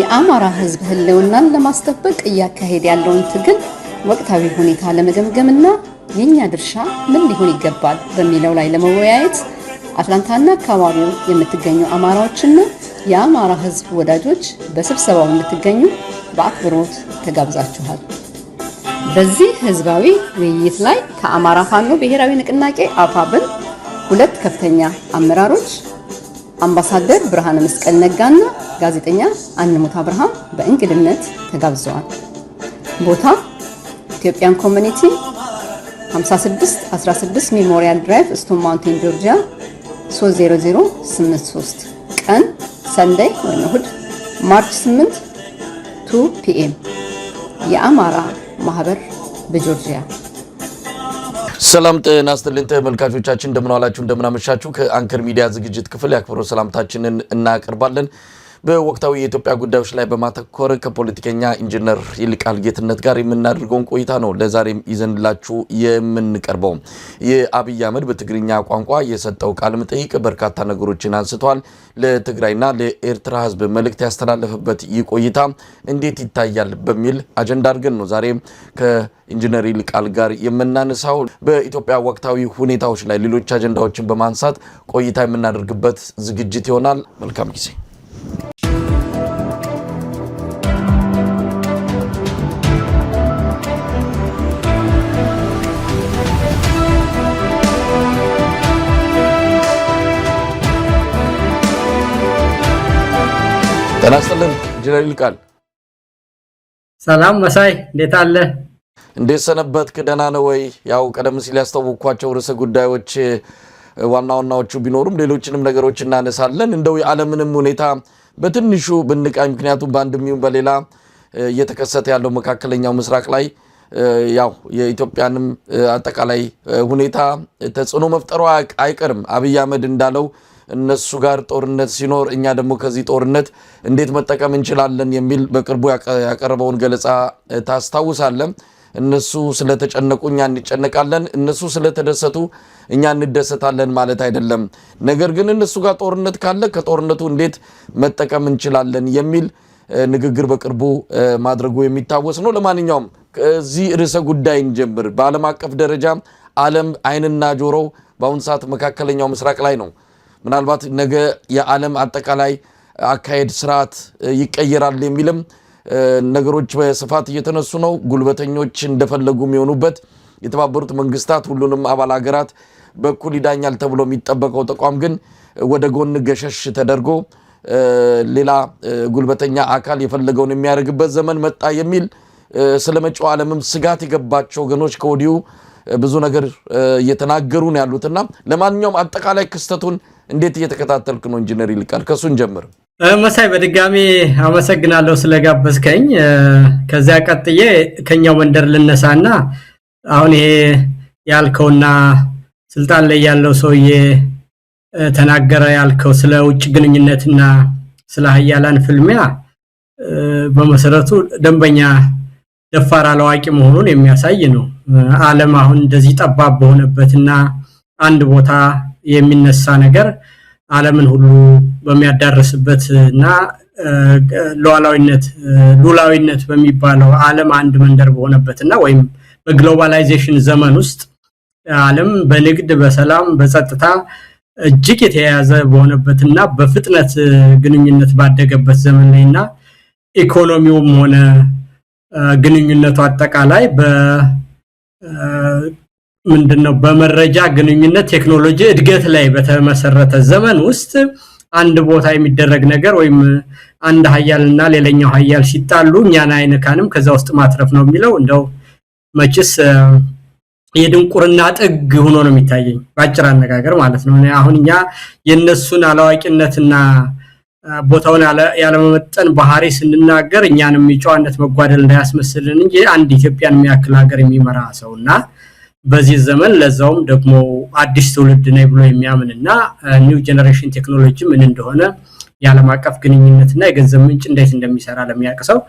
የአማራ ህዝብ ህልውናን ለማስጠበቅ እያካሄደ ያለውን ትግል ወቅታዊ ሁኔታ ለመገምገምና የኛ ድርሻ ምን ሊሆን ይገባል በሚለው ላይ ለመወያየት አትላንታና አካባቢው የምትገኙ አማራዎችና የአማራ ህዝብ ወዳጆች በስብሰባው እንድትገኙ በአክብሮት ተጋብዛችኋል። በዚህ ህዝባዊ ውይይት ላይ ከአማራ ፋኖ ብሔራዊ ንቅናቄ አፋብን ሁለት ከፍተኛ አመራሮች አምባሳደር ብርሃነ መስቀል ነጋና ጋዜጠኛ አንሙት አብርሃም በእንግድነት ተጋብዘዋል። ቦታ ኢትዮጵያን ኮሚኒቲ 5616 ሜሞሪያል ድራይቭ ስቶን ማውንቴን ጆርጂያ 30083 ቀን ሰንደይ ወይም እሁድ ማርች 8 2 PM የአማራ ማህበር በጆርጂያ። ሰላም ጤና ይስጥልን ተመልካቾቻችን፣ እንደምን ዋላችሁ እንደምን አመሻችሁ። ከአንከር ሚዲያ ዝግጅት ክፍል ያክብሮ ሰላምታችንን እናቀርባለን። በወቅታዊ የኢትዮጵያ ጉዳዮች ላይ በማተኮር ከፖለቲከኛ ኢንጂነር ይልቃል ጌትነት ጋር የምናደርገውን ቆይታ ነው ለዛሬም ይዘንላችሁ የምንቀርበው። የአብይ አህመድ በትግርኛ ቋንቋ የሰጠው ቃለ መጠይቅ በርካታ ነገሮችን አንስቷል። ለትግራይና ለኤርትራ ህዝብ መልእክት ያስተላለፈበት ቆይታ እንዴት ይታያል በሚል አጀንዳ አድርገን ነው ዛሬ ከኢንጂነር ይልቃል ጋር የምናነሳው። በኢትዮጵያ ወቅታዊ ሁኔታዎች ላይ ሌሎች አጀንዳዎችን በማንሳት ቆይታ የምናደርግበት ዝግጅት ይሆናል። መልካም ጊዜ። ጤና ይስጥልን ኢንጂነር ይልቃል። ሰላም መሳይ፣ እንዴት አለ? እንዴት ሰነበትክ? ደህና ነው ወይ? ያው ቀደም ሲል ያስተዋወቅኳቸው ርዕሰ ጉዳዮች ዋናዎቹ ቢኖሩም ሌሎችንም ነገሮች እናነሳለን። እንደው የዓለምንም ሁኔታ በትንሹ ብንቃኝ፣ ምክንያቱም በአንድም ይሁን በሌላ እየተከሰተ ያለው መካከለኛው ምስራቅ ላይ ያው የኢትዮጵያንም አጠቃላይ ሁኔታ ተጽዕኖ መፍጠሩ አይቀርም። አብይ አህመድ እንዳለው እነሱ ጋር ጦርነት ሲኖር እኛ ደግሞ ከዚህ ጦርነት እንዴት መጠቀም እንችላለን የሚል በቅርቡ ያቀረበውን ገለጻ ታስታውሳለን። እነሱ ስለተጨነቁ እኛ እንጨነቃለን፣ እነሱ ስለተደሰቱ እኛ እንደሰታለን ማለት አይደለም። ነገር ግን እነሱ ጋር ጦርነት ካለ ከጦርነቱ እንዴት መጠቀም እንችላለን የሚል ንግግር በቅርቡ ማድረጉ የሚታወስ ነው። ለማንኛውም ከዚህ ርዕሰ ጉዳይ እንጀምር። በዓለም አቀፍ ደረጃ ዓለም አይንና ጆሮ በአሁን ሰዓት መካከለኛው ምስራቅ ላይ ነው። ምናልባት ነገ የዓለም አጠቃላይ አካሄድ ስርዓት ይቀየራል የሚልም ነገሮች በስፋት እየተነሱ ነው። ጉልበተኞች እንደፈለጉ የሚሆኑበት፣ የተባበሩት መንግስታት ሁሉንም አባል ሀገራት በኩል ይዳኛል ተብሎ የሚጠበቀው ተቋም ግን ወደ ጎን ገሸሽ ተደርጎ ሌላ ጉልበተኛ አካል የፈለገውን የሚያደርግበት ዘመን መጣ የሚል ስለመጪው ዓለምም ስጋት የገባቸው ወገኖች ከወዲሁ ብዙ ነገር እየተናገሩ ነው ያሉትና ለማንኛውም አጠቃላይ ክስተቱን እንዴት እየተከታተልክ ነው ኢንጂነር ይልቃል? ከሱን ጀምር። መሳይ በድጋሚ አመሰግናለሁ ስለጋበዝከኝ። ከዚያ ቀጥዬ ከኛው መንደር ልነሳና አሁን ይሄ ያልከውና ስልጣን ላይ ያለው ሰውዬ ተናገረ ያልከው ስለ ውጭ ግንኙነትና ስለ ሀያላን ፍልሚያ በመሰረቱ ደንበኛ ደፋር አላዋቂ መሆኑን የሚያሳይ ነው። ዓለም አሁን እንደዚህ ጠባብ በሆነበትና አንድ ቦታ የሚነሳ ነገር ዓለምን ሁሉ በሚያዳርስበትና ሉዓላዊነት በሚባለው ዓለም አንድ መንደር በሆነበትና ወይም በግሎባላይዜሽን ዘመን ውስጥ ዓለም በንግድ በሰላም በጸጥታ እጅግ የተያያዘ በሆነበትና በፍጥነት ግንኙነት ባደገበት ዘመን ላይና ኢኮኖሚውም ሆነ ግንኙነቱ አጠቃላይ ምንድነው በመረጃ ግንኙነት ቴክኖሎጂ እድገት ላይ በተመሰረተ ዘመን ውስጥ አንድ ቦታ የሚደረግ ነገር ወይም አንድ ሀያልና ሌላኛው ሀያል ሲጣሉ እኛን አይነካንም ከዛ ውስጥ ማትረፍ ነው የሚለው እንደው መችስ የድንቁርና ጥግ ሆኖ ነው የሚታየኝ ባጭር አነጋገር ማለት ነው። አሁን እኛ የነሱን አላዋቂነትና ቦታውን ያለመመጠን ባህሪ ስንናገር እኛንም የጨዋነት መጓደል እንዳያስመስልን እንጂ አንድ ኢትዮጵያን የሚያክል ሀገር የሚመራ ሰውና በዚህ ዘመን ለዛውም ደግሞ አዲስ ትውልድ ነው ብሎ የሚያምንና ኒው ጄነሬሽን ቴክኖሎጂ ምን እንደሆነ የዓለም አቀፍ ግንኙነትና የገንዘብ ምንጭ እንዴት እንደሚሰራ ለሚያቀሰው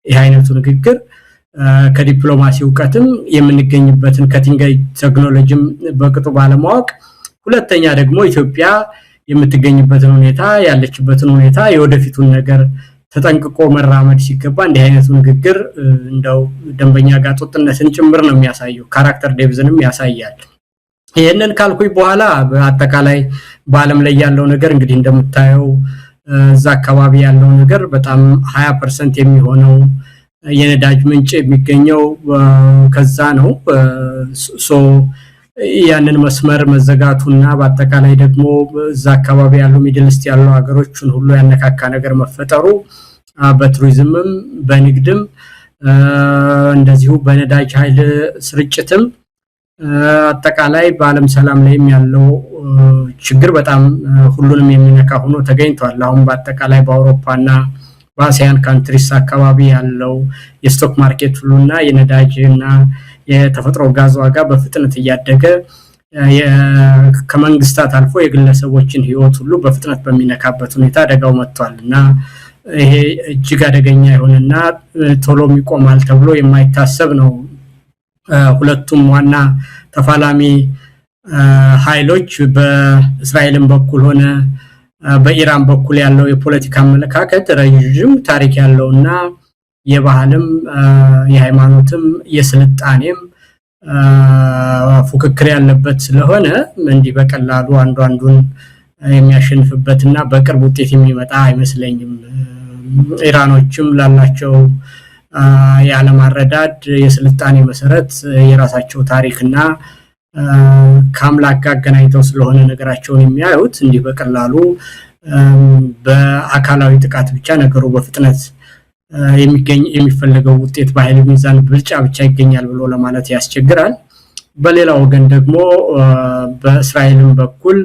ይሄ አይነቱ ንግግር ከዲፕሎማሲ ዕውቀትም የምንገኝበትን ከቲንግ ቴክኖሎጂም በቅጡ ባለማወቅ ሁለተኛ ደግሞ ኢትዮጵያ የምትገኝበትን ሁኔታ ያለችበትን ሁኔታ የወደፊቱን ነገር ተጠንቅቆ መራመድ ሲገባ እንዲህ አይነቱ ንግግር እንደው ደንበኛ ጋጦጥነትን ጭምር ነው የሚያሳየው ካራክተር ዴብዝንም ያሳያል ይሄንን ካልኩኝ በኋላ በአጠቃላይ በአለም ላይ ያለው ነገር እንግዲህ እንደምታየው እዛ አካባቢ ያለው ነገር በጣም 20% የሚሆነው የነዳጅ ምንጭ የሚገኘው ከዛ ነው ሶ ያንን መስመር መዘጋቱና በአጠቃላይ ደግሞ እዛ አካባቢ ያለው ሚድልስት ያለው ሀገሮችን ሁሉ ያነካካ ነገር መፈጠሩ በቱሪዝምም በንግድም እንደዚሁ በነዳጅ ኃይል ስርጭትም አጠቃላይ በአለም ሰላም ላይም ያለው ችግር በጣም ሁሉንም የሚነካ ሆኖ ተገኝቷል አሁን በአጠቃላይ በአውሮፓና በአሲያን ካንትሪስ አካባቢ ያለው የስቶክ ማርኬት ሁሉና የነዳጅና የተፈጥሮ ጋዝ ዋጋ በፍጥነት እያደገ ከመንግስታት አልፎ የግለሰቦችን ህይወት ሁሉ በፍጥነት በሚነካበት ሁኔታ አደጋው መጥቷልና ይሄ እጅግ አደገኛ የሆነና ቶሎም ይቆማል ተብሎ የማይታሰብ ነው ሁለቱም ዋና ተፋላሚ ኃይሎች በእስራኤልም በኩል ሆነ በኢራን በኩል ያለው የፖለቲካ አመለካከት ረጅም ታሪክ ያለውና የባህልም የሃይማኖትም የስልጣኔም ፉክክር ያለበት ስለሆነ እንዲህ በቀላሉ አንዱን የሚያሸንፍበትና በቅርብ ውጤት የሚመጣ አይመስለኝም ኢራኖችም ላላቸው ያለማረዳድ የስልጣኔ መሰረት የራሳቸው ታሪክና ካምላክ አገናኝተው ስለሆነ ነገራቸውን የሚያዩት እንዲህ በቀላሉ በአካላዊ ጥቃት ብቻ ነገሩ በፍጥነት የሚፈልገው ውጤት በኃይል ሚዛን ብልጫ ብቻ ይገኛል ብሎ ለማለት ያስቸግራል በሌላው ወገን ደግሞ በእስራኤልም በኩል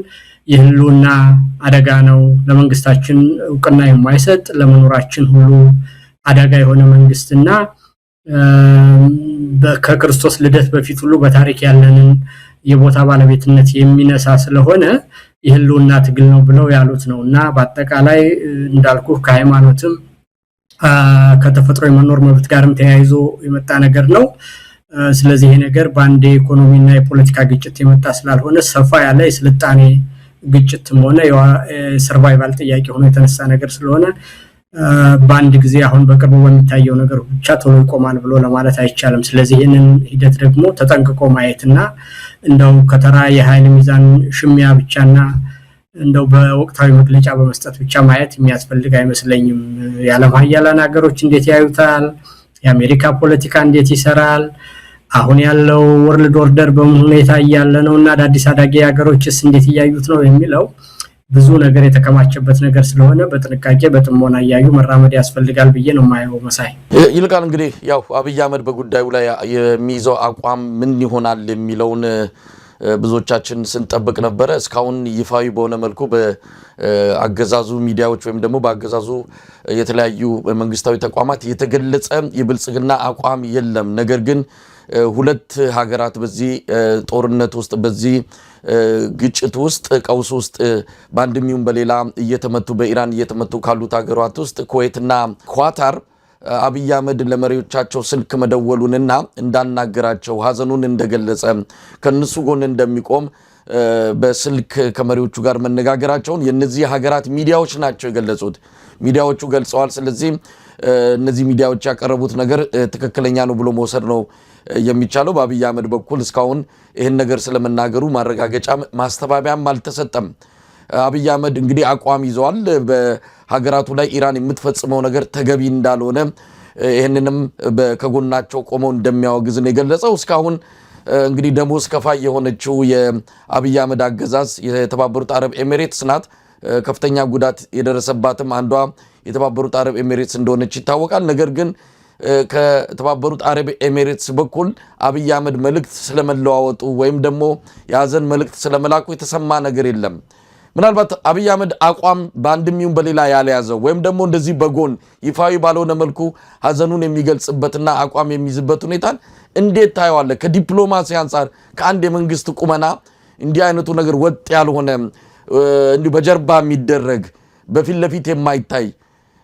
የህልውና አደጋ ነው ለመንግስታችን እውቅና የማይሰጥ ለመኖራችን ሁሉ አደጋ የሆነ መንግስትና ከክርስቶስ ልደት በፊት ሁሉ በታሪክ ያለንን የቦታ ባለቤትነት የሚነሳ ስለሆነ የህልውና ትግል ነው ብለው ያሉት ነውና በአጠቃላይ እንዳልኩ ከሃይማኖትም ከተፈጥሮ የመኖር መብት ጋርም ተያይዞ የመጣ ነገር ነው ስለዚህ ይሄ ነገር በአንድ ኢኮኖሚና የፖለቲካ ግጭት የመጣ ስላልሆነ ሰፋ ያለ የስልጣኔ ግጭትም ሆነ የሰርቫይቫል ጥያቄ ሆኖ የተነሳ ነገር ስለሆነ በአንድ ጊዜ አሁን በቅርቡ በሚታየው ነገር ብቻ ቶሎ ይቆማል ብሎ ለማለት አይቻልም ስለዚህ ይሄንን ሂደት ደግሞ ተጠንቅቆ ማየትና እንደው ከተራ የኃይል ሚዛን ሽሚያ ብቻና እንደው በወቅታዊ መግለጫ በመስጠት ብቻ ማየት የሚያስፈልግ አይመስለኝም የዓለም ሀያላን ሀገሮች እንዴት ያዩታል የአሜሪካ ፖለቲካ እንዴት ይሰራል አሁን ያለው ወርልድ ኦርደር በምን ሁኔታ ያለ ነውና አዳዲስ አዳጊ ሀገሮችስ እንዴት ያዩት ነው የሚለው ብዙ ነገር የተከማቸበት ነገር ስለሆነ በጥንቃቄ በጥሞና ያዩ መራመድ ያስፈልጋል ብዬ ነው ማየው መሳይ ይልቃል እንግዲህ ያው አብይ አህመድ በጉዳዩ ላይ የሚይዘው አቋም ምን ይሆናል የሚለውን ብዙዎቻችን ስንጠብቅ ነበር እስካሁን ይፋዊ በሆነ መልኩ በአገዛዙ ሚዲያዎች ወይም ደግሞ በአገዛዙ የተለያዩ መንግስታዊ ተቋማት የተገለጸ የብልጽግና አቋም የለም ነገር ግን ሁለት ሀገራት በዚህ ጦርነት ውስጥ በዚህ ግጭት ውስጥ ቀውስ ውስጥ ባንድሚውን በሌላ እየተመቱ በኢራን እየተመቱ ካሉት ሀገራት ውስጥ ኩዌትና ኳታር አብይ አህመድ ለመሪዎቻቸው ስልክ መደወሉንና እንዳናገራቸው ሀዘኑን እንደገለጸ ከነሱ ጎን እንደሚቆም በስልክ ከመሪዎቹ ጋር መነጋገራቸውን የነዚህ ሀገራት ሚዲያዎች ናቸው የገለጹት ሚዲያዎቹ ገልጸዋል ስለዚህ እነዚህ ሚዲያዎች ያቀረቡት ነገር ትክክለኛ ነው ብሎ መውሰድ ነው የሚቻለው በአብይ አህመድ በኩል እስካሁን ይሄን ነገር ስለመናገሩ ማረጋገጫ ማስተባበያም አልተሰጠም አብይ አህመድ እንግዲህ አቋም ይዘዋል በሀገራቱ ላይ ኢራን የምትፈጽመው ነገር ተገቢ እንዳልሆነ ይሄንንም ከጎናቸው ቆመው እንደሚያወግዝ ነው የገለጸው እስካሁን እንግዲህ ደሞዝ ከፋይ የሆነችው የአብይ አህመድ አገዛዝ የተባበሩት አረብ ኤሚሬትስ ናት ከፍተኛ ጉዳት የደረሰባትም አንዷ የተባበሩት አረብ ኤሚሬትስ እንደሆነች ይታወቃል ነገር ግን ከተባበሩት አረብ ኤሚሬትስ በኩል አብይ አህመድ መልእክት ስለመለዋወጡ ወይም ደግሞ ያዘን መልእክት ስለመላኩ የተሰማ ነገር የለም ምናልባት አብይ አህመድ አቋም ባንድሚውን በሌላ ያለያዘው ወይም ደግሞ እንደዚህ በጎን ይፋዊ ባልሆነ መልኩ ሀዘኑን የሚገልጽበትና አቋም የሚይዝበት ሁኔታ እንዴት ታየዋለ ከዲፕሎማሲ አንፃር ከአንድ የመንግስት ቁመና እንዲህ አይነቱ ነገር ወጥ ያልሆነ እንዲሁ በጀርባ የሚደረግ በፊት ለፊት የማይታይ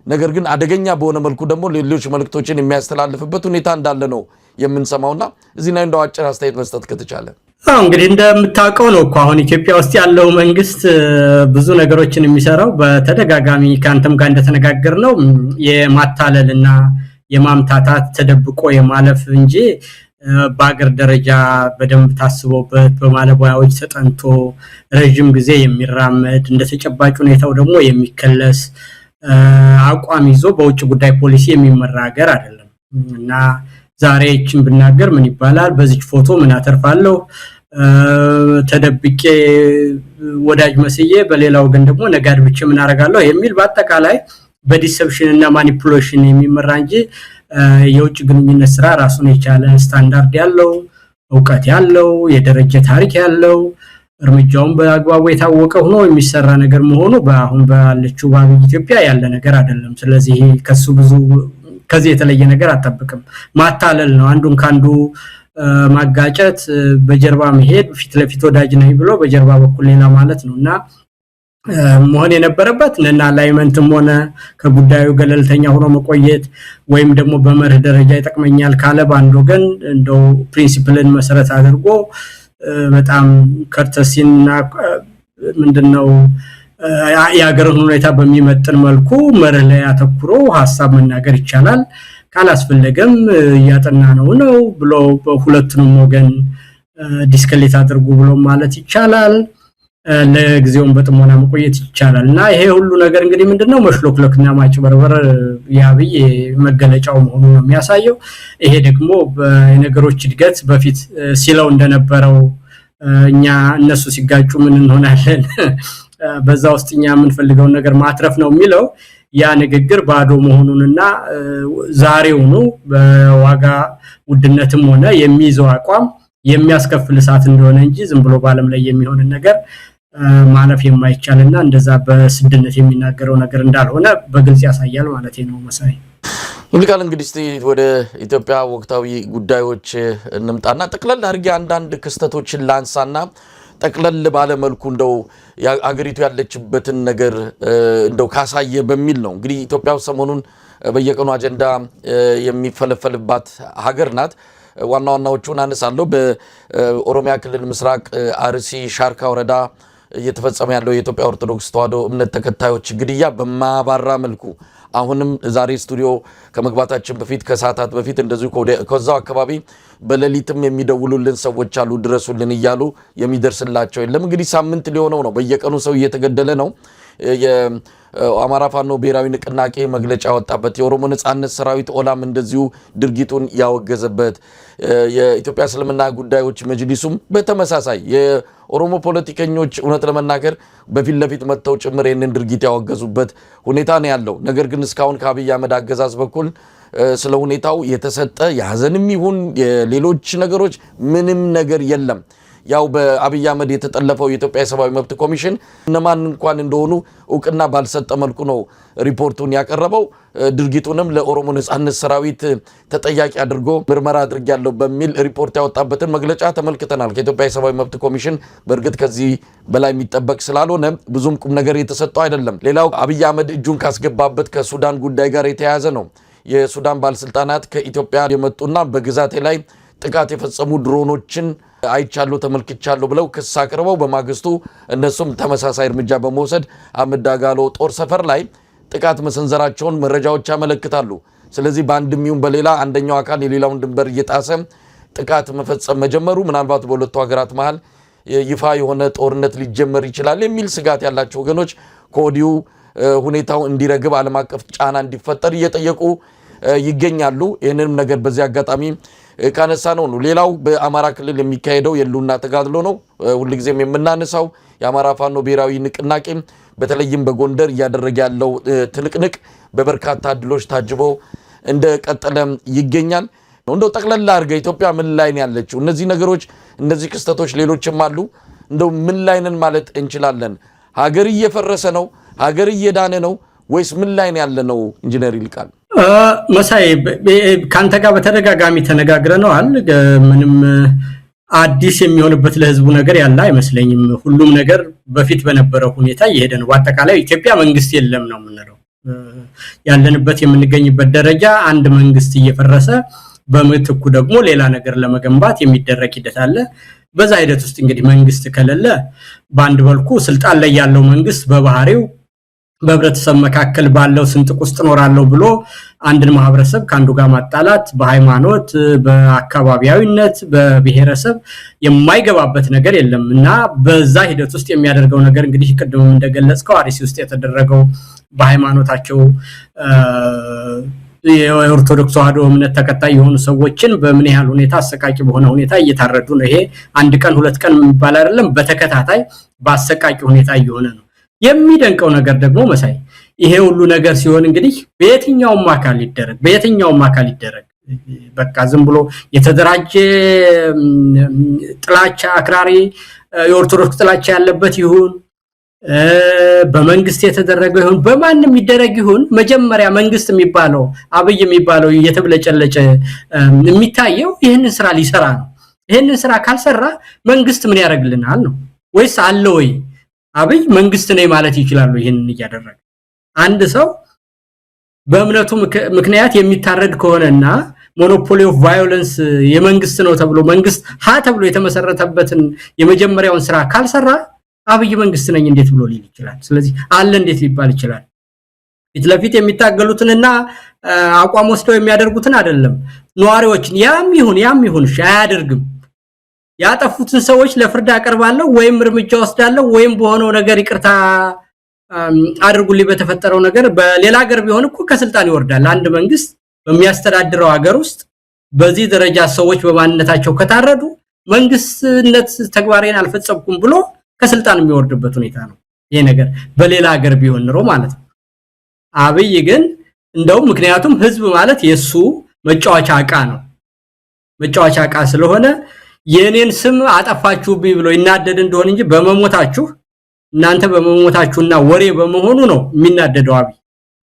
ነገር ግን አደገኛ በሆነ መልኩ ደግሞ ሌሎች መልእክቶችን የሚያስተላልፍበት ሁኔታ እንዳለ ነው የምንሰማውና እዚህ ላይ እንደው አጭር አስተያየት መስጠት ከተቻለ እንግዲህ እንደምታውቀው ነው እኮ አሁን ኢትዮጵያ ውስጥ ያለው መንግስት ብዙ ነገሮችን የሚሰራው በተደጋጋሚ ካንተም ጋር እንደተነጋገርነው የማታለልና የማምታታት ተደብቆ የማለፍ እንጂ በአገር ደረጃ በደንብ ታስቦበት በማለሙያዎች ተጠንቶ ረጅም ጊዜ የሚራመድ እንደተጨባጭ ሁኔታው ደግሞ የሚከለስ አቋም ይዞ በውጭ ጉዳይ ፖሊሲ የሚመራ ሀገር አይደለም እና ዛሬ እቺን ብናገር ምን ይባላል በዚህ ፎቶ ምን አተርፋለሁ ተደብቄ ወዳጅ መስዬ በሌላው ግን ደግሞ ነጋድ ብቻ ምን አረጋለሁ የሚል በአጠቃላይ በዲሰፕሽን እና ማኒፑሌሽን የሚመራ እንጂ የውጭ ግንኙነት ስራ ራሱን የቻለ ስታንዳርድ ያለው ዕውቀት ያለው የደረጃ ታሪክ ያለው እርምጃውን በአግባቡ የታወቀ ሆኖ የሚሰራ ነገር መሆኑ በአሁን ባለችው ኢትዮጵያ ያለ ነገር አይደለም ስለዚህ ከሱ ብዙ ከዚህ የተለየ ነገር አጣብቅም ማታለል ነው አንዱን ካንዱ ማጋጨት በጀርባ መሄድ ፊት ለፊት ወዳጅ ነኝ ብሎ በጀርባ በኩል ሌላ ማለት ነውና መሆን የነበረበት እና ላይመንትም ሆነ ከጉዳዩ ገለልተኛ ሆኖ መቆየት ወይም ደግሞ በመርህ ደረጃ ይጠቅመኛል ካለ ባንዶ ግን እንደው ፕሪንሲፕልን መሰረት አድርጎ በጣም ከርተሲና ምንድነው ያገሩን ሁኔታ በሚመጥን መልኩ መርህ ላይ አተኩሮ ሐሳብ መናገር ይቻላል ካላስፈለገም ያጠና ነው ብሎ በሁለቱንም ወገን ዲስከሌት አድርጉ ብሎ ማለት ይቻላል ለጊዜውም በጥሞና መቆየት ይቻላልና ይሄ ሁሉ ነገር እንግዲህ ምንድነው መሽሎክለክና ማጭበርበር ያብይ መገለጫው መሆኑ ነው የሚያሳየው ይሄ ደግሞ በነገሮች እድገት በፊት ሲለው እንደነበረው እኛ እነሱ ሲጋጩ ምን እንሆናለን በዛ ውስጥኛ ምን ፈልገው ነገር ማትረፍ ነው የሚለው ያ ንግግር ባዶ መሆኑንና ዛሬው ነው በዋጋ ውድነትም ሆነ የሚይዘው አቋም የሚያስከፍል ሰዓት እንደሆነ እንጂ ዝም ብሎ ባለም ላይ የሚሆን ነገር ማለፍ የማይቻልና እንደዛ በስድነት የሚናገረው ነገር እንዳልሆነ በግልጽ ያሳያል ማለት ነው መሳይ ይልቃል እንግዲህ እስቲ ወደ ኢትዮጵያ ወቅታዊ ጉዳዮች እንምጣና ጠቅለል አድርጌ አንዳንድ ክስተቶችን ላንሳና ጠቅለል ባለ መልኩ እንደው አገሪቱ ያለችበትን ነገር እንደው ካሳየ በሚል ነው እንግዲህ ኢትዮጵያ ሰሞኑን በየቀኑ አጀንዳ የሚፈለፈልባት ሀገር ናት ዋና ዋናዎቹን አነሳለሁ በኦሮሚያ ክልል ምስራቅ አርሲ ሻርካ ወረዳ እየተፈጸመ ያለው የኢትዮጵያ ኦርቶዶክስ ተዋሕዶ እምነት ተከታዮች ግድያ በማባራ መልኩ አሁንም ዛሬ ስቱዲዮ ከመግባታችን በፊት ከሰዓታት በፊት እንደዚሁ ከዛው አካባቢ በሌሊትም የሚደውሉልን ሰዎች አሉ ድረሱልን ይያሉ የሚደርስላቸው የለም እንግዲህ ሳምንት ሊሆነው ነው በየቀኑ ሰው እየተገደለ ነው የአማራ ፋኖ ብሔራዊ ንቅናቄ መግለጫ ወጣበት የኦሮሞ ነጻነት ሰራዊት ኦላም እንደዚሁ ድርጊቱን ያወገዘበት የኢትዮጵያ እስልምና ጉዳዮች መጅሊሱም በተመሳሳይ የኦሮሞ ፖለቲከኞች እውነት ለመናገር በፊት ለፊት መተው ጭምር የነን ድርጊት ያወገዙበት ሁኔታ ነው ያለው ነገር ግን እስካሁን ከአብይ አህመድ አገዛዝ በኩል ስለ ሁኔታው የተሰጠ ያዘንም ይሁን የሌሎች ነገሮች ምንም ነገር የለም ያው በአብይ አህመድ የተጠለፈው የኢትዮጵያ ሰብአዊ መብት ኮሚሽን እነማን እንኳን እንደሆኑ ዕውቅና ባልሰጠ መልኩ ነው ሪፖርቱን ያቀረበው ድርጊቱንም ለኦሮሞ ነጻነት ሰራዊት ተጠያቂ አድርጎ ምርመራ አድርጊያለሁ በሚል ሪፖርት ያወጣበትን መግለጫ ተመልክተናል ከኢትዮጵያ ሰብአዊ መብት ኮሚሽን በእርግጥ ከዚህ በላይ የሚጠበቅ ስላልሆነ ብዙም ቁም ነገር የተሰጠው አይደለም ሌላው አብይ አህመድ እጁን ካስገባበት ከሱዳን ጉዳይ ጋር የተያያዘ ነው የሱዳን ባለስልጣናት ከኢትዮጵያ የመጡና በግዛቴ ላይ ጥቃት የፈጸሙ ድሮኖችን አይቻሉ ተመልክቻለሁ ብለው ክስ አቅርበው በማግስቱ እነሱም ተመሳሳይ እርምጃ በመውሰድ አመዳጋሎ ጦር ሰፈር ላይ ጥቃት መሰንዘራቸውን መረጃዎች ያመለክታሉ ስለዚህ በአንድም ይሁን በሌላ አንደኛው አካል የሌላውን ድንበር እየጣሰ ጥቃት መፈጸም መጀመሩ ምናልባት በሁለቱ ሀገራት መሃል ይፋ የሆነ ጦርነት ሊጀመር ይችላል የሚል ስጋት ያላቸው ወገኖች ኮዲው ሁኔታው እንዲረግብ ዓለም አቀፍ ጫና እንዲፈጠር እየጠየቁ ይገኛሉ ይሄንንም ነገር በዚህ አጋጣሚ ካነሳ ነው ሌላው በአማራ ክልል የሚካሄደው የሉና ተጋድሎ ነው ሁሉ ጊዜም የምናነሳው የአማራ ፋኖ ብሔራዊ ንቅናቄ በተለይም በጎንደር ያደረገ ያለው ትንቅንቅ በበርካታ ድሎች ታጅቦ እንደቀጠለ ይገኛል እንደው ጠቅለል አድርገ ኢትዮጵያ ምን ላይ ነው ያለችው እነዚህ ነገሮች እነዚህ ክስተቶች ሌሎችም አሉ እንደው ምን ላይ ነን ማለት እንችላለን ሀገር እየፈረሰ ነው ሀገር እየዳነ ነው ወይስ ምን ላይ ነው ያለነው ኢንጂነር ይልቃል መሳይ ካንተ ጋር በተደጋጋሚ ተነጋግረናል ምንም አዲስ የሚሆንበት ለህዝቡ ነገር ያለ አይመስለኝም ሁሉም ነገር በፊት በነበረው ሁኔታ እየሄደ ነው በአጠቃላይ ኢትዮጵያ መንግስት የለም ነው የምንለው ያለንበት የምንገኝበት ደረጃ አንድ መንግስት እየፈረሰ በምትኩ ደግሞ ሌላ ነገር ለመገንባት የሚደረግ ሂደት አለ በዛ ሂደት ውስጥ እንግዲህ መንግስት ከሌለ በአንድ በልኩ ስልጣን ላይ ያለው መንግስት በባህሪው በህብረተሰብ መካከል ባለው ስንጥቅ ውስጥ ኖራለሁ ብሎ አንድን ማህበረሰብ ካንዱ ጋር ማጣላት በሃይማኖት በአካባቢያዊነት በብሔረሰብ የማይገባበት ነገር የለምና በዛ ሂደት ውስጥ የሚያደርገው ነገር እንግዲህ ቅድም እንደገለጽከው አርሲ ውስጥ የተደረገው በሃይማኖታቸው የኦርቶዶክስ ተዋህዶ እምነት ተከታይ የሆኑ ሰዎችን በምን ያህል ሁኔታ አሰቃቂ በሆነ ሁኔታ እየታረዱ ነው። ይሄ አንድ ቀን ሁለት ቀን የሚባል አይደለም፣ በተከታታይ በአሰቃቂ ሁኔታ እየሆነ ነው። የሚደንቀው ነገር ደግሞ መሳይ ይሄ ሁሉ ነገር ሲሆን እንግዲህ በየትኛውም አካል ይደረግ በቃ ዝም ብሎ የተደራጀ ጥላቻ አክራሪ የኦርቶዶክስ ጥላቻ ያለበት ይሁን በመንግስት የተደረገው ይሁን በማንም ይደረግ ይሁን መጀመሪያ መንግስት የሚባለው አብይ የሚባለው እየተብለጨለጨ የሚታየው ይሄንን ስራ ሊሰራ ነው። ይሄንን ስራ ካልሰራ መንግስት ምን ያደርግልናል ነው ወይስ አለ ወይ? አብይ መንግስት ነኝ ማለት ይችላል ይሄንን እያደረገ አንድ ሰው በእምነቱ ምክንያት የሚታረድ ከሆነና ሞኖፖሊ ኦፍ ቫዮለንስ የመንግስት ነው ተብሎ መንግስት ተብሎ የተመሰረተበትን የመጀመሪያውን ስራ ካልሰራ አብይ መንግስት ነኝ እንዴት ብሎ ሊል ይችላል? ስለዚህ አለ እንዴት ሊባል ይችላል? ለፊት የሚታገሉትንና አቋም ወስደው የሚያደርጉትን አይደለም ነዋሪዎችን ያም ይሁን አያደርግም። ያጠፉትን ሰዎች ለፍርድ አቀርባለሁ ወይም እርምጃ ወስዳለሁ ወይም በሆነው ነገር ይቅርታ አድርጉልኝ በተፈጠረው ነገር በሌላ ሀገር ቢሆን እኮ ከስልጣን ይወርዳል። አንድ መንግስት በሚያስተዳድረው ሀገር ውስጥ በዚህ ደረጃ ሰዎች በማንነታቸው ከታረዱ መንግስትነት ተግባሬን አልፈጸምኩም ብሎ ከስልጣን የሚወርድበት ሁኔታ ነው። ይሄ ነገር በሌላ ሀገር ቢሆን ነው ማለት ነው። አብይ ግን እንደው ምክንያቱም ህዝብ ማለት የሱ መጫወቻ ዕቃ ነው። መጫወቻ ዕቃ ስለሆነ የኔን ስም አጠፋችሁብኝ ብሎ ይናደድ እንደሆነ እንጂ በመሞታችሁ እናንተ በመሞታችሁና ወሬ በመሆኑ ነው የሚናደደው አብይ።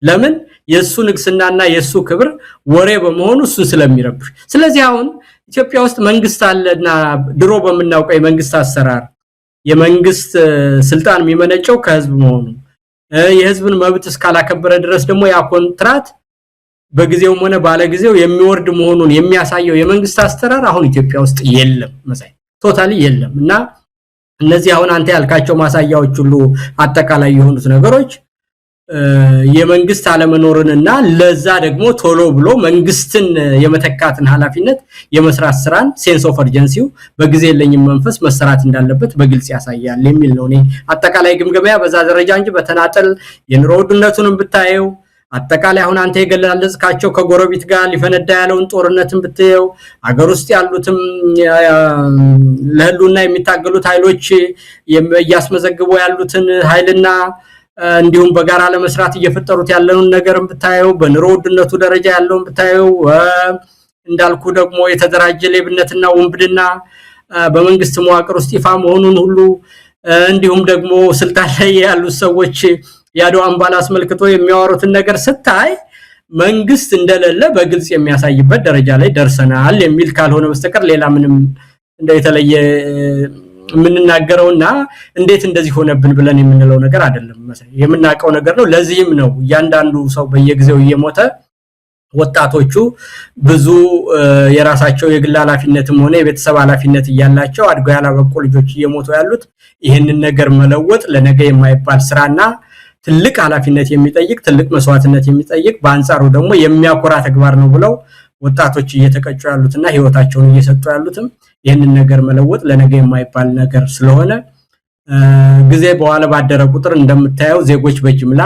ለምን የሱ ንግስናና የሱ ክብር ወሬ በመሆኑ እሱን ስለሚረብሽ። ስለዚህ አሁን ኢትዮጵያ ውስጥ መንግስት አለና ድሮ በመናውቀው የመንግስት አሰራር የመንግስት ስልጣን የሚመነጨው ከህዝብ መሆኑ የህዝብን መብት እስካላከበረ ድረስ ደግሞ ያ ኮንትራት በጊዜውም ሆነ ባለጊዜው የሚወርድ መሆኑን የሚያሳየው የመንግስት አስተራር አሁን ኢትዮጵያ ውስጥ የለም መሳይ ቶታሊ የለም። እና እነዚህ አሁን አንተ ያልካቸው ማሳያዎች ሁሉ አጠቃላይ የሆኑት ነገሮች የመንግስት አለመኖርንና ለዛ ደግሞ ቶሎ ብሎ መንግስትን የመተካትን ኃላፊነት የመስራት ስራን ሴንስ ኦፍ አርጀንሲው በጊዜ ለኝም መንፈስ መሰራት እንዳለበት በግልጽ ያሳያል የሚል ነው። እኔ አጠቃላይ ግምገማያ በዛ ደረጃ እንጂ በተናጠል የኑሮ ውድነቱንም ብታየው አጠቃላይ አሁን አንተ የገለጻልካቸው ከጎረቤት ጋር ሊፈነዳ ያለውን ጦርነትን ብትየው አገር ውስጥ ያሉትም ለህሉና የሚታገሉት ኃይሎች ያስመዘግቡ ያሉትን ኃይልና እንዲሁም በጋራ ለመስራት እየፈጠሩት ያለውን ነገርም ብታየው በኑሮ ውድነቱ ደረጃ ያለውን ብታየው እንዳልኩ ደግሞ የተደራጀ ሌብነትና ወንብድና በመንግስት መዋቅር ውስጥ ይፋ መሆኑን ሁሉ እንዲሁም ደግሞ ስልጣን ላይ ያሉት ሰዎች ያዶአን ባል አስመልክቶ የሚያወሩትን ነገር ስታይ መንግስት እንደሌለ በግልጽ የሚያሳይበት ደረጃ ላይ ደርሰናል የሚል ካልሆነ በስተቀር ሌላ ምንም እንደው የተለየ ምንናገረውና እንዴት እንደዚህ ሆነብን ብለን የምንለው ነገር አይደለም መሰለኝ የምናቀው ነገር ነው። ለዚህም ነው እያንዳንዱ ሰው በየጊዜው እየሞተ ወጣቶቹ ብዙ የራሳቸው የግል ኃላፊነትም ሆነ የቤተሰብ ኃላፊነት እያላቸው አድገው ያላበቁ ልጆች እየሞቱ ያሉት ይሄንን ነገር መለወጥ ለነገ የማይባል ስራና ትልቅ ኃላፊነት የሚጠይቅ ትልቅ መስዋዕትነት የሚጠይቅ በአንጻሩ ደግሞ የሚያኮራ ተግባር ነው ብለው ወጣቶች እየተቀጩ ያሉትና ህይወታቸውን እየሰጡ ያሉትም ይሄንን ነገር መለወጥ ለነገ የማይባል ነገር ስለሆነ ጊዜ በኋላ ባደረ ቁጥር እንደምታየው ዜጎች በጅምላ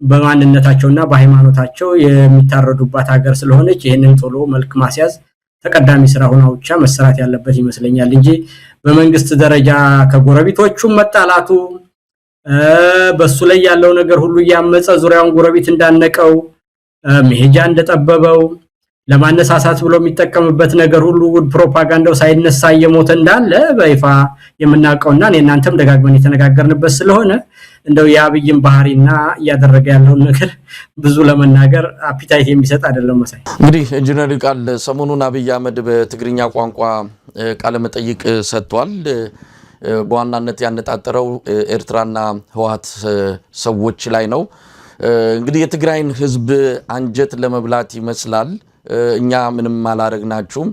በማንነታቸውና በሃይማኖታቸው የሚታረዱባት ሀገር ስለሆነች ይሄንን ቶሎ መልክ ማስያዝ ተቀዳሚ ስራ ሆኖ ብቻ መሰራት ያለበት ይመስለኛል እንጂ በመንግስት ደረጃ ከጎረቤቶቹ መጣላቱ በሱ ላይ ያለው ነገር ሁሉ ያመጸ ዙሪያውን ጎረቤት እንዳነቀው መሄጃ እንደጠበበው ለማነሳሳት ብሎ የሚጠቀምበት ነገር ሁሉ ፕሮፓጋንዳው ሳይነሳ እየሞተ እንዳለ በይፋ የምናውቀውና እናንተም ደጋግመን የተነጋገርንበት ስለሆነ እንደው ያብይን ባህሪና ያደረገ ያለው ነገር ብዙ ለመናገር አፒታይት የሚሰጥ አይደለም መሳይ። እንግዲህ ኢንጂነር ቃል ሰሞኑን አብይ አህመድ በትግርኛ ቋንቋ ቃለ መጠይቅ ሰጥቷል። በዋናነት ያነጣጠረው ኤርትራና ህወሓት ሰዎች ላይ ነው። እንግዲህ የትግራይን ህዝብ አንጀት ለመብላት ይመስላል እኛ ምንም አላረግናችሁም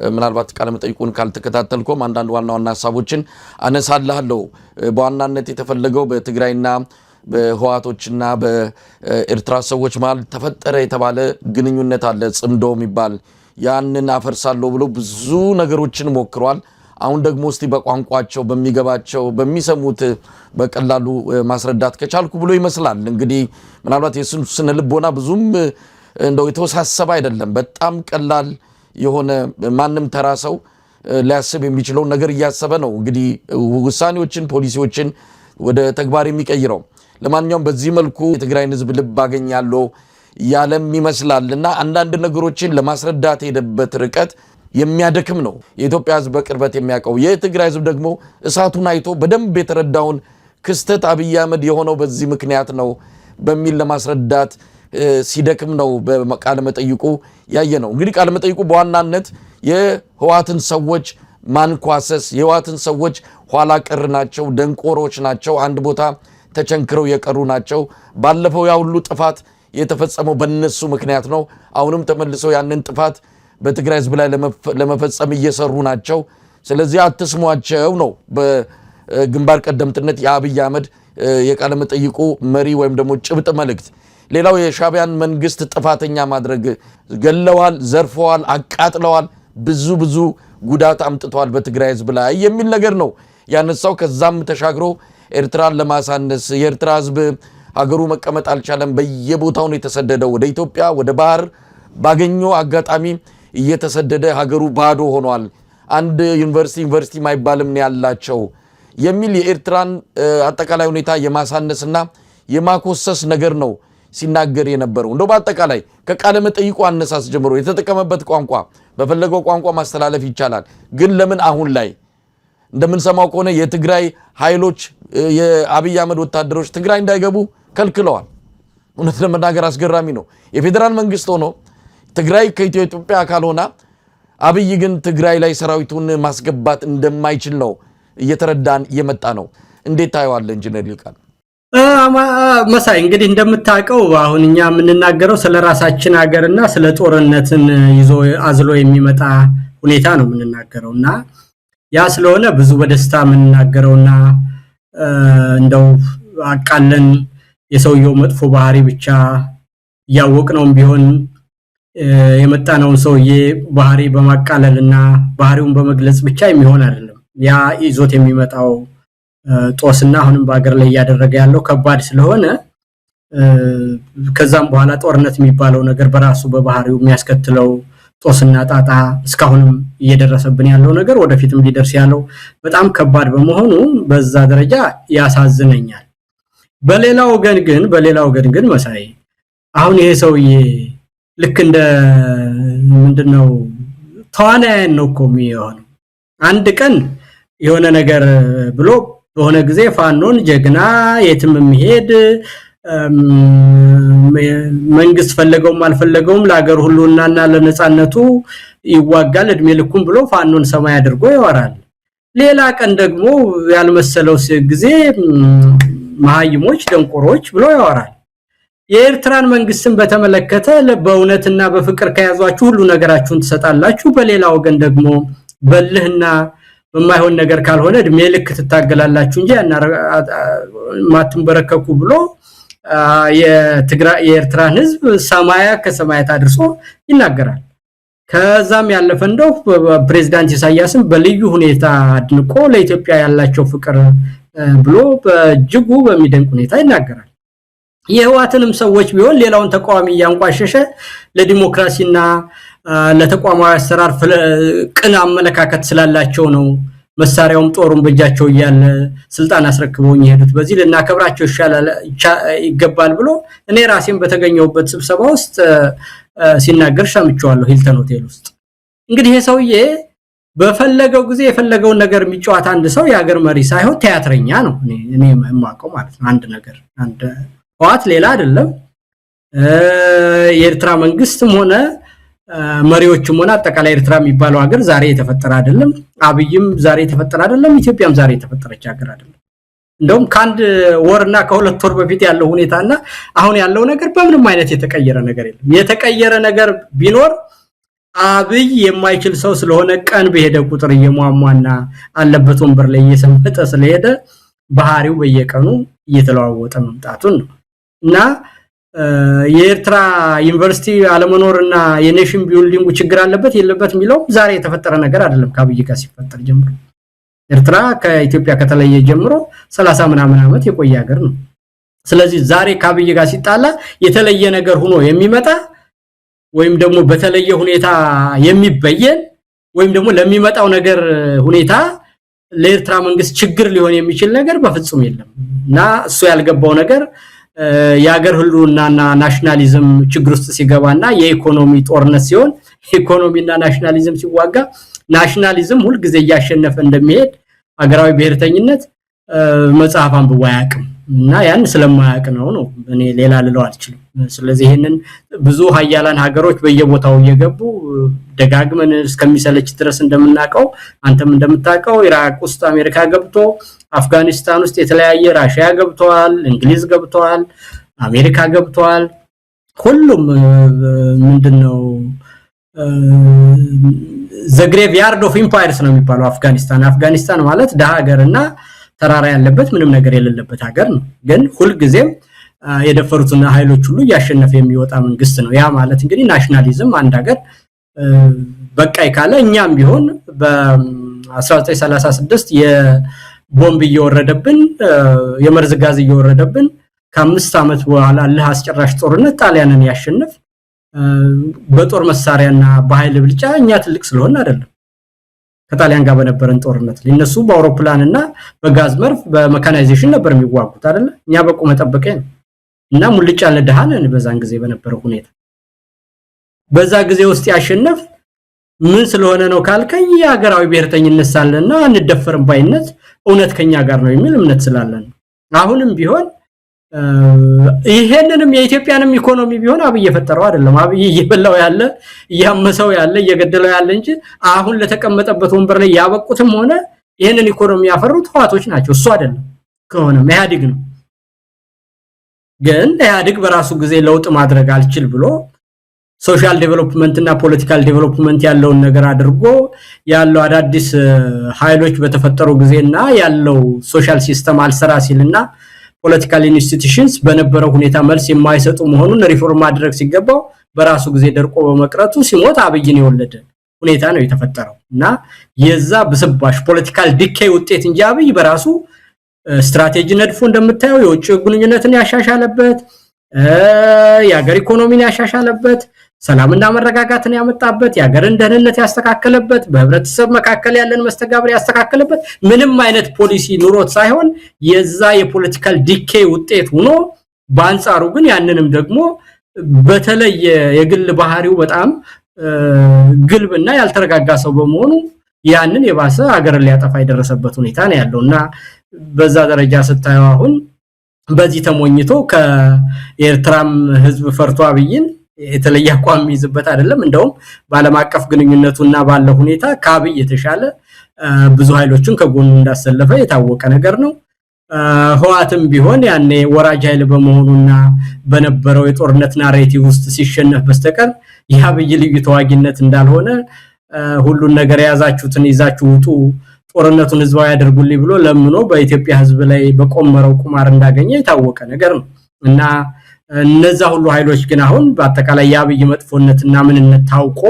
ምናልባት ቃለ መጠይቁን ካልተከታተልኩም አንዳንድ ዋና ዋና ሐሳቦችን አነሳለሁ። በዋናነት የተፈለገው በትግራይና በህዋቶችና በኤርትራ ሰዎች መሃል ተፈጠረ የተባለ ግንኙነት አለ ጽምዶ የሚባል ያንን አፈርሳለሁ ብሎ ብዙ ነገሮችን ሞክሯል። አሁን ደግሞ እስቲ በቋንቋቸው በሚገባቸው በሚሰሙት በቀላሉ ማስረዳት ከቻልኩ ብሎ ይመስላል። እንግዲህ ምናልባት የሱን ስነ ልቦና ብዙም እንደው የተወሳሰበ አይደለም። በጣም ቀላል የሆነ ማንም ተራሰው ሊያስብ የሚችለው ነገር እያሰበ ነው እንግዲህ ውሳኔዎችን ፖሊሲዎችን ወደ ተግባር የሚቀይረው። ለማንኛውም በዚህ መልኩ የትግራይን ህዝብ ልብ አገኛለሁ ያለም ይመስላልና አንዳንድ ነገሮችን ለማስረዳት የሄደበት ርቀት የሚያደክም ነው። የኢትዮጵያ ህዝብ በቅርበት የሚያውቀው የትግራይ ህዝብ ደግሞ እሳቱን አይቶ በደንብ የተረዳውን ክስተት አብይ አህመድ የሆነው በዚህ ምክንያት ነው በሚል ለማስረዳት ሲደክም ነው በቃለ መጠይቁ ያየ ነው። እንግዲህ ቃለ መጠይቁ በዋናነት የህዋትን ሰዎች ማንኳሰስ የህዋትን ሰዎች ኋላ ቀር ናቸው፣ ደንቆሮች ናቸው፣ አንድ ቦታ ተቸንክረው የቀሩ ናቸው፣ ባለፈው ያ ሁሉ ጥፋት የተፈጸመው በእነሱ ምክንያት ነው፣ አሁንም ተመልሰው ያንን ጥፋት በትግራይ ህዝብ ላይ ለመፈጸም እየሰሩ ናቸው፣ ስለዚህ አትስሟቸው ነው በግንባር ቀደምትነት የአብይ አህመድ የቃለ መጠይቁ መሪ ወይም ደግሞ ጭብጥ መልእክት። ሌላው የሻዕቢያን መንግስት ጥፋተኛ ማድረግ ገለዋል፣ ዘርፈዋል፣ አቃጥለዋል፣ ብዙ ጉዳት አምጥተዋል በትግራይ ህዝብ ላይ የሚል ነገር ነው ያነሳው። ከዛም ተሻግሮ ኤርትራን ለማሳነስ የኤርትራ ህዝብ ሀገሩ መቀመጥ አልቻለም፣ በየቦታው ነው የተሰደደው ወደ ኢትዮጵያ ወደ ባህር ባገኘው አጋጣሚ እየተሰደደ ሀገሩ ባዶ ሆኗል፣ አንድ ዩኒቨርሲቲ ማይባልም ነው ያላቸው የሚል የኤርትራን አጠቃላይ ሁኔታ የማሳነስና የማኮሰስ ነገር ነው ሲናገር የነበረው። እንደው በአጠቃላይ ከቃለ መጠይቁ አነሳስ ጀምሮ የተጠቀመበት ቋንቋ በፈለገው ቋንቋ ማስተላለፍ ይቻላል። ግን ለምን አሁን ላይ እንደምንሰማው ከሆነ የትግራይ ኃይሎች የአብይ አህመድ ወታደሮች ትግራይ እንዳይገቡ ከልክለዋል። እውነት ለመናገር አስገራሚ ነው። የፌደራል መንግስት ሆኖ ትግራይ ከኢትዮጵያ ካልሆነ አብይ ግን ትግራይ ላይ ሰራዊቱን ማስገባት እንደማይችል ነው እየተረዳን እየመጣ ነው። እንዴት ታየዋለህ ኢንጂነር ይልቃል? መሳይ እንግዲህ እንደምታውቀው አሁን እኛ የምንናገረው ስለ ራሳችን ሀገርና ስለ ጦርነትን ይዞ አዝሎ የሚመጣ ሁኔታ ነው የምንናገረውና ያ ስለሆነ ብዙ በደስታ የምንናገረውና እንደው አቃለን የሰውየው መጥፎ ባህሪ ብቻ ያወቅነውም ቢሆን የመጣነውን ሰውዬ ባህሪ በማቃለልና ባህሪውን በመግለጽ ብቻ የሚሆን አይደለም። ያ ይዞት የሚመጣው ጦስና አሁንም በአገር ላይ ያደረገ ያለው ከባድ ስለሆነ ከዛም በኋላ ጦርነት የሚባለው ነገር በራሱ በባህሪው የሚያስከትለው ጦስና ጣጣ እስካሁንም እየደረሰብን ያለው ነገር ወደፊትም ሊደርስ ያለው በጣም ከባድ በመሆኑ በዛ ደረጃ ያሳዝነኛል። በሌላው ወገን ግን መሳይ አሁን ይሄ ሰውዬ ልክ እንደ ምንድነው ተዋናያን ነው እኮ የሚሆነው። አንድ ቀን የሆነ ነገር ብሎ በሆነ ጊዜ ፋኖን ጀግና የትም የሚሄድ መንግስት ፈለገውም አልፈለገውም ለሀገር ሁሉናና ለነጻነቱ ይዋጋል እድሜ ልኩን ብሎ ፋኖን ሰማይ አድርጎ ያወራል። ሌላ ቀን ደግሞ ያልመሰለው ጊዜ መሃይሞች ደንቆሮች ብሎ ያወራል። የኤርትራን መንግስትን በተመለከተ በእውነትና በፍቅር ከያዟችሁ ሁሉ ነገራችሁን ትሰጣላችሁ፣ በሌላ ወገን ደግሞ በልህና በማይሆን ነገር ካልሆነ እድሜ ልክ ትታገላላችሁ እንጂ ማትንበረከኩ ብሎ የኤርትራን ህዝብ ከሰማያት አድርሶ ይናገራል። ከዛም ያለፈ እንደው ፕሬዝዳንት ኢሳያስን በልዩ ሁኔታ አድንቆ ለኢትዮጵያ ያላቸው ፍቅር ብሎ በእጅጉ በሚደንቅ ሁኔታ ይናገራል። የህዋትንም ሰዎች ቢሆን ሌላውን ተቃዋሚ ያንቋሸሸ ለዲሞክራሲና ለተቋማዊ አሰራር ቅን አመለካከት ስላላቸው ነው መሳሪያውም ጦሩን በእጃቸው ያለ ስልጣን አስረክበውኝ ይሄዱት በዚህ ለናከብራቸው ይገባል ብሎ እኔ ራሴን በተገኘውበት ስብሰባ ውስጥ ሲናገር ሰምቻለሁ ሂልተን ሆቴል ውስጥ። እንግዲህ ይሄ ሰውዬ በፈለገው ጊዜ የፈለገውን ነገር የሚጫወት አንድ ሰው የሀገር መሪ ሳይሆን ቲያትረኛ ነው እኔ የማውቀው ማለት ነው። አንድ ህዋት ሌላ አይደለም። የኤርትራ መንግስትም ሆነ መሪዎችም ሆነ አጠቃላይ ኤርትራ የሚባለው ሀገር ዛሬ የተፈጠረ አይደለም። አብይም ዛሬ የተፈጠረ አይደለም። ኢትዮጵያም ዛሬ የተፈጠረች ሀገር አይደለም። እንደውም ከአንድ ወርና ከሁለት ወር በፊት ያለው ሁኔታና አሁን ያለው ነገር በምንም አይነት የተቀየረ ነገር የለም። የተቀየረ ነገር ቢኖር አብይ የማይችል ሰው ስለሆነ ቀን በሄደ ቁጥር እየሟሟና አለበት ወንበር ላይ እየሰመጠ ስለሄደ ባህሪው በየቀኑ እየተለዋወጠ መምጣቱን ነው እና የኤርትራ ዩኒቨርሲቲ አለመኖርና የኔሽን ቢልዲንጉ ችግር አለበት የለበት የሚለው ዛሬ የተፈጠረ ነገር አይደለም። ከአብይ ጋር ሲፈጠር ጀምሮ ኤርትራ ከኢትዮጵያ ከተለየ ጀምሮ 30 ምናምን ዓመት የቆየ ሀገር ነው። ስለዚህ ዛሬ ከአብይ ጋር ሲጣላ የተለየ ነገር ሆኖ የሚመጣ ወይም ደግሞ በተለየ ሁኔታ የሚበየን ወይም ደግሞ ለሚመጣው ነገር ሁኔታ ለኤርትራ መንግስት ችግር ሊሆን የሚችል ነገር በፍጹም የለም እና እሱ ያልገባው ነገር የሀገር ህልውናና ናሽናሊዝም ችግር ውስጥ ሲገባና የኢኮኖሚ ጦርነት ሲሆን ኢኮኖሚና ናሽናሊዝም ሲዋጋ ናሽናሊዝም ሁሉ ጊዜ ያሸነፈ እንደሚሄድ ሀገራዊ ብሔርተኝነት መጽሐፍ አንብቦ አያውቅም እና ያን ስለማያውቅ ነው እኔ ሌላ ልለው አልችልም። ስለዚህ ይሄንን ብዙ ሀያላን ሀገሮች በየቦታው እየገቡ ደጋግመን እስከሚሰለች ድረስ እንደምናቀው አንተም እንደምታቀው ኢራቅ ውስጥ አሜሪካ ገብቶ አፍጋኒስታን ውስጥ የተለያየ ራሺያ ገብተዋል፣ እንግሊዝ ገብተዋል፣ አሜሪካ ገብተዋል። ሁሉም ምንድነው the graveyard of empires ነው የሚባለው አፍጋኒስታን ማለት ደሃ ሀገርና ተራራ ያለበት ምንም ነገር የሌለበት ሀገር ነው። ግን ሁሉ ጊዜም የደፈሩትና ኃይሎች ሁሉ ያሸነፈ የሚወጣ መንግስት ነው። ያ ማለት እንግዲህ ናሽናሊዝም አንድ ሀገር በቃይ ካለ እኛም ቢሆን በ1936 የቦምብ እየወረደብን የመርዝ ጋዝ እየወረደብን ከ5 ዓመት በኋላ ለአስጨራሽ ጦርነት ጣሊያንን ያሸነፍ በጦር መሳሪያና በኃይል ብልጫ እኛ ትልቅ ስለሆነ አይደለም። ከጣሊያን ጋር በነበረን ጦርነት ለነሱ በአውሮፕላንና በጋዝ መርፍ በሜካናይዜሽን ነበር የሚዋጉት አይደል? እኛ በቁመ ጠበቀ ነው እና ሙልጭ ያለ ደሃነን በዛን ጊዜ በነበረው ሁኔታ በዛ ጊዜ ውስጥ ያሸነፍ ምን ስለሆነ ነው ካልከኝ የሀገራዊ ብሔርተኝነት ሳለና አንደፈርም ባይነት እውነት ከኛ ጋር ነው የሚል እምነት ስላለን አሁንም ቢሆን ይሄንንም የኢትዮጵያንም ኢኮኖሚ ቢሆን አብይ የፈጠረው አይደለም። አብይ እየበላው ያለ ያመሰው ያለ እየገደለው ያለ እንጂ አሁን ለተቀመጠበት ወንበር ላይ ያበቁትም ሆነ ይሄንን ኢኮኖሚ ያፈሩት ህዋቶች ናቸው። እሱ አይደለም ከሆነ ኢህአዴግ ነው። ግን ኢህአዴግ በራሱ ጊዜ ለውጥ ማድረግ አልችል ብሎ ሶሻል ዴቨሎፕመንት እና ፖለቲካል ዴቨሎፕመንት ያለውን ነገር አድርጎ ያለው አዳዲስ ኃይሎች በተፈጠሩ ጊዜና ያለው ሶሻል ሲስተም አልሰራ ሲልና ፖለቲካል ኢንስቲትዩሽንስ በነበረው ሁኔታ መልስ የማይሰጡ መሆኑን ሪፎርም ማድረግ ሲገባው በራሱ ጊዜ ደርቆ በመቅረቱ ሲሞት አብይን የወለደ ሁኔታ ነው የተፈጠረው እና የዛ በስባሽ ፖለቲካል ዲኬይ ውጤት እንጂ አብይ በራሱ ስትራቴጂ ነድፎ እንደምታየው የውጭ ግንኙነትን ያሻሻለበት የሀገር ኢኮኖሚን ያሻሻለበት ሰላምና መረጋጋትን ያመጣበት የሀገርን ደህንነት ያስተካከለበት በህብረተሰብ መካከል ያለን መስተጋብር ያስተካከለበት ምንም አይነት ፖሊሲ ኑሮት ሳይሆን የዛ የፖለቲካል ዲኬይ ውጤት ሆኖ በአንጻሩ ግን ያንንም ደግሞ በተለይ የግል ባህሪው በጣም ግልብና ያልተረጋጋ ሰው በመሆኑ ያንን የባሰ ሀገርን ሊያጠፋ የደረሰበት ሁኔታ ነው ያለውና በዛ ደረጃ ስታየው አሁን በዚህ ተሞኝቶ ከኤርትራም ህዝብ ፈርቶ አብይን የተለየ አቋም ይዝበት አይደለም። እንደውም ባለም አቀፍ ግንኙነቱና ባለው ሁኔታ ከአብይ የተሻለ ብዙ ኃይሎችን ከጎኑ እንዳሰለፈ የታወቀ ነገር ነው። ህዋትም ቢሆን ያኔ ወራጅ ኃይል በመሆኑና በነበረው የጦርነት ናሬቲቭ ውስጥ ሲሸነፍ በስተቀር የአብይ ልዩ ተዋጊነት እንዳልሆነ ሁሉን ነገር ያዛችሁትን ይዛችሁ ውጡ ጦርነቱን ህዝባዊ ያደርጉልኝ ብሎ ለምኖ በኢትዮጵያ ህዝብ ላይ በቆመረው ቁማር እንዳገኘ የታወቀ ነገር ነው እና እነዛ ሁሉ ኃይሎች ግን አሁን በአጠቃላይ የአብይ መጥፎነትና ምንነት ታውቆ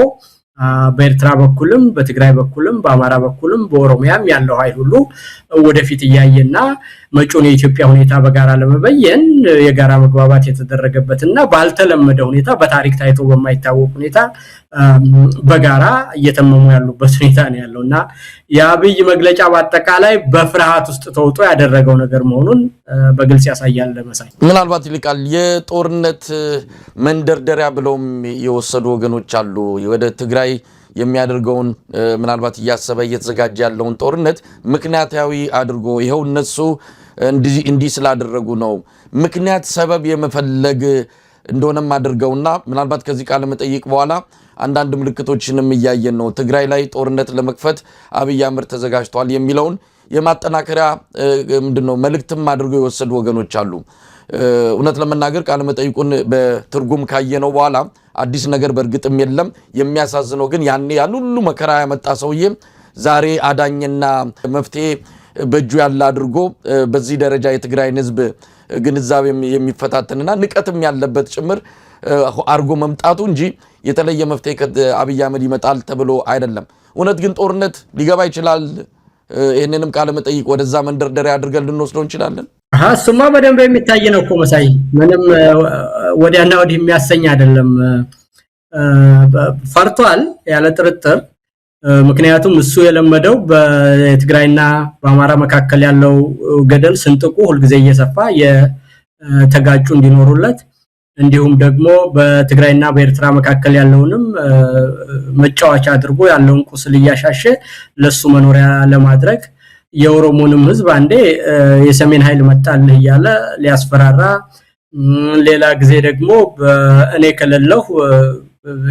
በኤርትራ በኩልም በትግራይ በኩልም በአማራ በኩልም በኦሮሚያም ያለው ኃይል ሁሉ ወደፊት ያያየና መጪውን የኢትዮጵያ ሁኔታ በጋራ ለመበየን የጋራ መግባባት የተደረገበትና ባልተለመደ ሁኔታ በታሪክ ታይቶ በማይታወቅ ሁኔታ በጋራ እየተመሙ ያሉበት ሁኔታ ነው ያለውና የአብይ መግለጫ በአጠቃላይ በፍርሃት ውስጥ ተውጦ ያደረገው ነገር መሆኑን በግልጽ ያሳያል። ለመሳይ ምናልባት ይልቃል የጦርነት መንደርደሪያ ብለውም የወሰዱ ወገኖች አሉ። ወደ ትግራይ የሚያደርገውን ምናልባት እያሰበ እየተዘጋጀ ያለውን ጦርነት ምክንያታዊ አድርጎ ይሄው እነሱ እንዲህ ስላደረጉ ነው ምክንያት ሰበብ የመፈለግ እንደሆነም አድርገውና ምናልባት ከዚህ ቃል መጠይቅ በኋላ አንዳንድ ምልክቶችንም እያየን ነው ትግራይ ላይ ጦርነት ለመክፈት አብይ አህመድ ተዘጋጅቷል የሚለውን የማጠናከሪያ ምንድነው መልእክትም አድርገው የወሰዱ ወገኖች አሉ። እውነት ለመናገር ቃለ መጠይቁን በትርጉም ካየነው በኋላ አዲስ ነገር በእርግጥም የለም። የሚያሳዝነው ግን ያኔ ያን ሁሉ መከራ ያመጣ ሰውዬ ዛሬ አዳኝና መፍትሄ በእጁ ያለ አድርጎ በዚህ ደረጃ የትግራይን ህዝብ ግንዛቤ የሚፈታተንና ንቀትም ያለበት ጭምር አርጎ መምጣቱ እንጂ የተለየ መፍትሄ ከአብይ አህመድ ይመጣል ተብሎ አይደለም። እውነት ግን ጦርነት ሊገባ ይችላል። ይሄንንም ቃለ መጠይቅ ወደዛ መንደርደሪያ አድርገን ልንወስደው እንችላለን። እሱማ በደንብ የሚታይ ነው እኮ መሳይ፣ ምንም ወዲያና ወዲህ የሚያሰኝ አይደለም። ፈርቷል ያለ ጥርጥር። ምክንያቱም እሱ የለመደው በትግራይና በአማራ መካከል ያለው ገደል ስንጥቁ ሁልጊዜ እየሰፋ የተጋጩ እንዲኖሩለት እንዲሁም ደግሞ በትግራይና በኤርትራ መካከል ያለውንም መጫወቻ አድርጎ ያለውን ቁስል እያሻሸ ለሱ መኖሪያ ለማድረግ የኦሮሞንም ህዝብ አንዴ የሰሜን ኃይል መጣልህ እያለ ሊያስፈራራ፣ ሌላ ጊዜ ደግሞ እኔ ከሌለሁ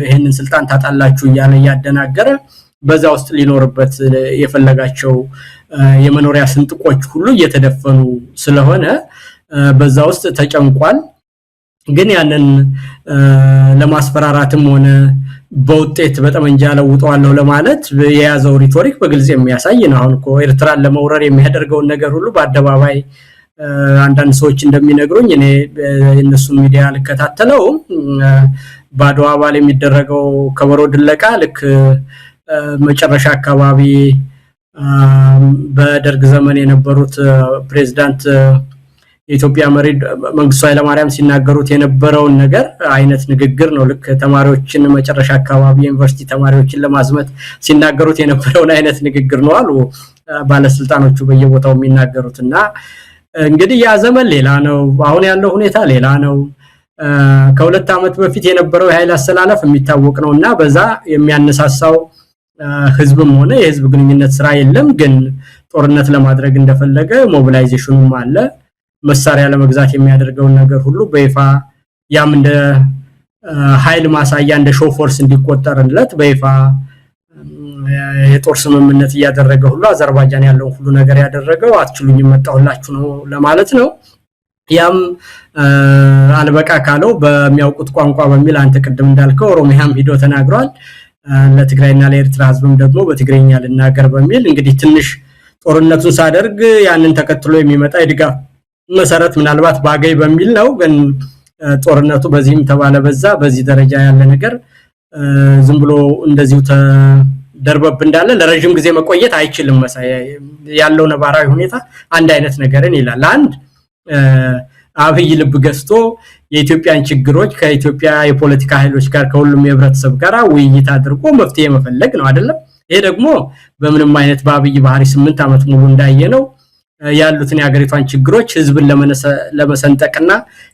ይሄንን ስልጣን ታጣላችሁ እያለ ያደናገረ በዛ ውስጥ ሊኖርበት የፈለጋቸው የመኖሪያ ስንጥቆች ሁሉ እየተደፈኑ ስለሆነ በዛ ውስጥ ተጨንቋል። ግን ያንን ለማስፈራራትም ሆነ በውጤት በጠመንጃ ለውጠዋለሁ ለማለት የያዘው ሪቶሪክ በግልጽ የሚያሳይ ነው። አሁን እኮ ኤርትራን ለመውረር የሚያደርገውን ነገር ሁሉ በአደባባይ አንዳንድ ሰዎች እንደሚነግሩኝ እኔ የነሱ ሚዲያ ልከታተለው ባድዋ ባል የሚደረገው ከበሮ ድለቃ ልክ መጨረሻ አካባቢ በደርግ ዘመን የነበሩት ፕሬዝዳንት የኢትዮጵያ መሪ መንግስቱ ኃይለማርያም ሲናገሩት የነበረውን ነገር አይነት ንግግር ነው። ልክ ተማሪዎችን መጨረሻ አካባቢ ዩኒቨርሲቲ ተማሪዎችን ለማዝመት ሲናገሩት የነበረውን አይነት ንግግር ነው አሉ ባለስልጣኖቹ በየቦታው የሚናገሩትና እንግዲህ ያ ዘመን ሌላ ነው፣ አሁን ያለው ሁኔታ ሌላ ነው። ከሁለት ዓመት በፊት የነበረው የኃይል አሰላለፍ የሚታወቅ ነውና በዛ የሚያነሳሳው ህዝብም ሆነ የህዝብ ግንኙነት ስራ የለም። ግን ጦርነት ለማድረግ እንደፈለገ ሞቢላይዜሽኑም አለ። መሳሪያ ለመግዛት የሚያደርገው ነገር ሁሉ በይፋ ያም እንደ ኃይል ማሳያ እንደ ሾው ፎርስ እንዲቆጠርለት በይፋ የጦር ስምምነት ያደረገ ሁሉ አዘርባይጃን ያለው ሁሉ ነገር ያደረገው አትችሉኝም መጣሁላችሁ ነው ለማለት ነው። ያም አልበቃ ካለው በሚያውቁት ቋንቋ በሚል አንተ ቅድም እንዳልከው ኦሮሚያም ሂዶ ተናግሯል። ለትግራይና ለኤርትራ ህዝብም ደግሞ በትግሬኛ ልናገር በሚል እንግዲህ ትንሽ ጦርነቱን ሳደርግ ያንን ተከትሎ የሚመጣ የድጋፍ መሰረት ምናልባት ባገይ በሚል ነው። ግን ጦርነቱ በዚህም ተባለ በዛ በዚህ ደረጃ ያለ ነገር ዝም ብሎ እንደዚሁ ተደርበብ እንዳለ ለረጅም ጊዜ መቆየት አይችልም። መሳይ ያለው ነባራዊ ሁኔታ አንድ አይነት ነገርን ይላል። አንድ አብይ ልብ ገዝቶ የኢትዮጵያን ችግሮች ከኢትዮጵያ የፖለቲካ ኃይሎች ጋር ከሁሉም የህብረተሰብ ጋር ውይይት አድርጎ መፍትሄ መፈለግ ነው አይደለም። ይሄ ደግሞ በምንም አይነት በአብይ ባህሪ 8 ዓመት ሙሉ እንዳየነው ያሉትን የሀገሪቷን ችግሮች ህዝብን ለመሰንጠቅና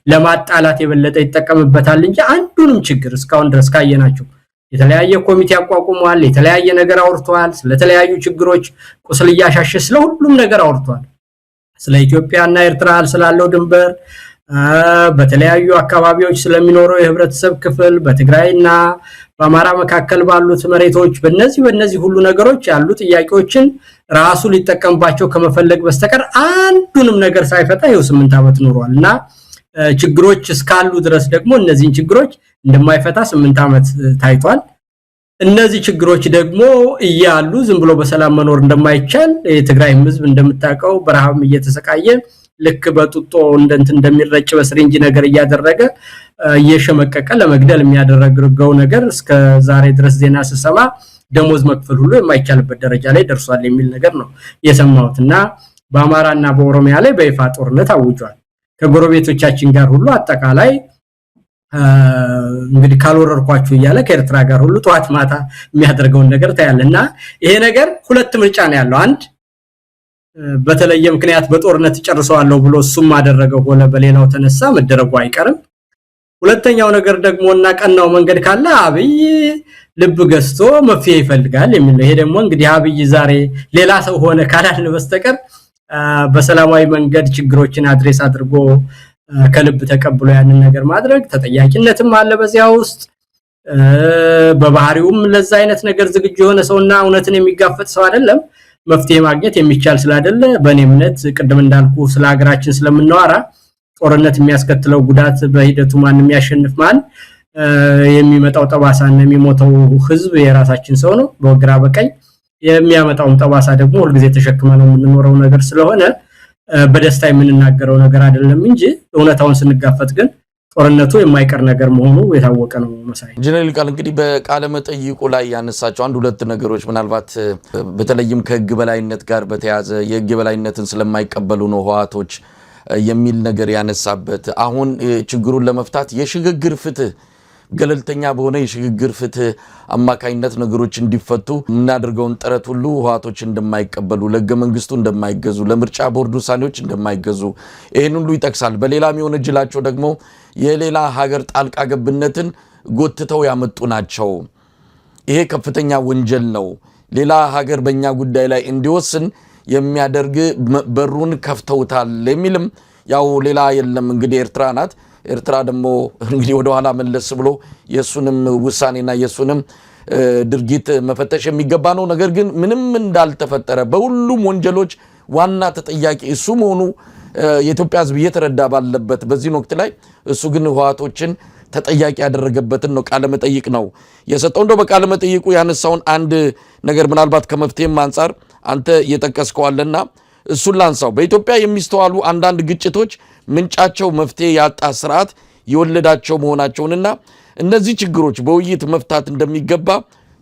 ለማጣላት የበለጠ ይተቀምበታል እንጂ አንዱንም ችግር እስካሁን ድረስ ካየናቸው የተለያየ ኮሚቴ አቋቁሟል፣ የተለያየ ነገር አውርቷል፣ ስለተለያዩ ችግሮች ቁስል ያሻሸ ስለሁሉም ነገር አውርቷል። ስለ ኢትዮጵያና ኤርትራ ስላለው ድንበር፣ በተለያዩ አካባቢዎች ስለሚኖረው የህብረተሰብ ክፍል፣ በትግራይና በአማራ መካከል ባሉት መሬቶች በእነዚህ ሁሉ ነገሮች ያሉ ጥያቄዎችን ራሱ ሊጠቀምባቸው ከመፈለግ በስተቀር አንዱንም ነገር ሳይፈታ ይኸው 8 ዓመት ኖሯልና ችግሮች እስካሉ ድረስ ደግሞ እነዚህን ችግሮች እንደማይፈታ 8 ዓመት ታይቷል። እነዚህ ችግሮች ደግሞ እያሉ ዝም ብሎ በሰላም መኖር እንደማይቻል የትግራይ ህዝብ እንደምታውቀው በረሃብም እየተሰቃየ ልክ በጡጦ እንደሚረጭ በስሪንጅ ነገር እያደረገ እየሸመቀቀ ለመግደል የሚያደርገው ነገር እስከ ዛሬ ድረስ ዜና ሲሰማ ደሞዝ መክፈል ሁሉ የማይቻልበት ደረጃ ላይ ደርሷል የሚል ነገር ነው የሰማሁትና በአማራና በኦሮሚያ ላይ በይፋ ጦርነት አውጇል። ከጎረቤቶቻችን ጋር ሁሉ አጠቃላይ እንግዲህ ካልወረርኳችሁ እያለ ከኤርትራ ጋር ሁሉ ጧት ማታ የሚያደርገው ነገር ታያለና ይሄ ነገር ሁለት ምርጫ ነው ያለው። አንድ በተለየ ምክንያት በጦርነት ጨርሰዋለሁ ብሎ እሱም አደረገው ሆነ በሌላው ተነሳ መደረጉ አይቀርም። ሁለተኛው ነገር ደግሞና ቀናው መንገድ ካለ አብይ ልብ ገዝቶ መፍትሄ ይፈልጋል የሚል ነው። ይሄ ደግሞ እንግዲህ አብይ ዛሬ ሌላ ሰው ሆነ ካላልን በስተቀር በሰላማዊ መንገድ ችግሮችን አድሬስ አድርጎ ከልብ ተቀብሎ ያንን ነገር ማድረግ ተጠያቂነትም አለ በዚያ ውስጥ። በባህሪውም ለዛ አይነት ነገር ዝግጁ የሆነ ሰውና እውነትን የሚጋፈጥ ሰው አይደለም። መፍትሄ ማግኘት የሚቻል ስላይደለ በእኔ እምነት ቅድም እንዳልኩ ስለ ሀገራችን ስለምንዋራ ጦርነት የሚያስከትለው ጉዳት በሂደቱ ማንም ያሸንፍ ማን የሚመጣው ጠባሳና የሚሞተው ህዝብ የራሳችን ሰው ነው በግራ በቀኝ የሚያመጣው ጠባሳ ደግሞ ሁልጊዜ ተሸክመነው የምንኖረው ነገር ስለሆነ በደስታ የምንናገረው ነገር አይደለም እንጂ እውነታውን ስንጋፈጥ ግን ጦርነቱ የማይቀር ነገር መሆኑ የታወቀ ነው መሳይ ጀነራል ቃል እንግዲህ በቃለ መጠይቁ ላይ ያነሳቸው አንድ ሁለት ነገሮች ምናልባት በተለይም ከህግ በላይነት ጋር በተያዘ የህግ በላይነትን ስለማይቀበሉ ነው ህዋቶች የሚል ነገር ያነሳበት አሁን ችግሩን ለመፍታት የሽግግር ፍትህ ገለልተኛ በሆነ የሽግግር ፍትህ አማካይነት ነገሮች እንዲፈቱ እናደርገውን ጥረት ሁሉ ህዋቶች እንደማይቀበሉ ለህገ መንግስቱ እንደማይገዙ ለምርጫ ቦርድ ውሳኔዎች እንደማይገዙ ይሄን ሁሉ ይጠቅሳል በሌላም የሆነ ጅላቸው ደግሞ የሌላ ሀገር ጣልቃ ገብነትን ጎትተው ያመጡ ናቸው ይሄ ከፍተኛ ወንጀል ነው ሌላ ሀገር በእኛ ጉዳይ ላይ እንዲወስን የሚያደርግ በሩን ከፍተውታል የሚልም ያው ሌላ የለም እንግዲህ ኤርትራ ናት ኤርትራ ደግሞ እንግዲህ ወደ ኋላ መለስ ብሎ የሱንም ውሳኔና የሱንም ድርጊት መፈተሽ የሚገባ ነው ነገር ግን ምንም እንዳልተፈጠረ በሁሉም ወንጀሎች ዋና ተጠያቂ እሱ መሆኑ የኢትዮጵያ ህዝብ እየተረዳ ባለበት በዚህ ወቅት ላይ እሱ ግን ህዋቶችን ተጠያቂ ያደረገበትን ነው ቃለ መጠይቅ ነው የሰጠው እንደው በቃለ መጠይቁ ያነሳውን አንድ ነገር ምናልባት ከመፍትሄም አንፃር አንተ እየጠቀስከዋልና እሱን ላንሳው በኢትዮጵያ የሚስተዋሉ አንዳንድ ግጭቶች ምንጫቸው መፍትሄ ያጣ ስርዓት የወለዳቸው መሆናቸውንና እነዚህ ችግሮች በውይይት መፍታት እንደሚገባ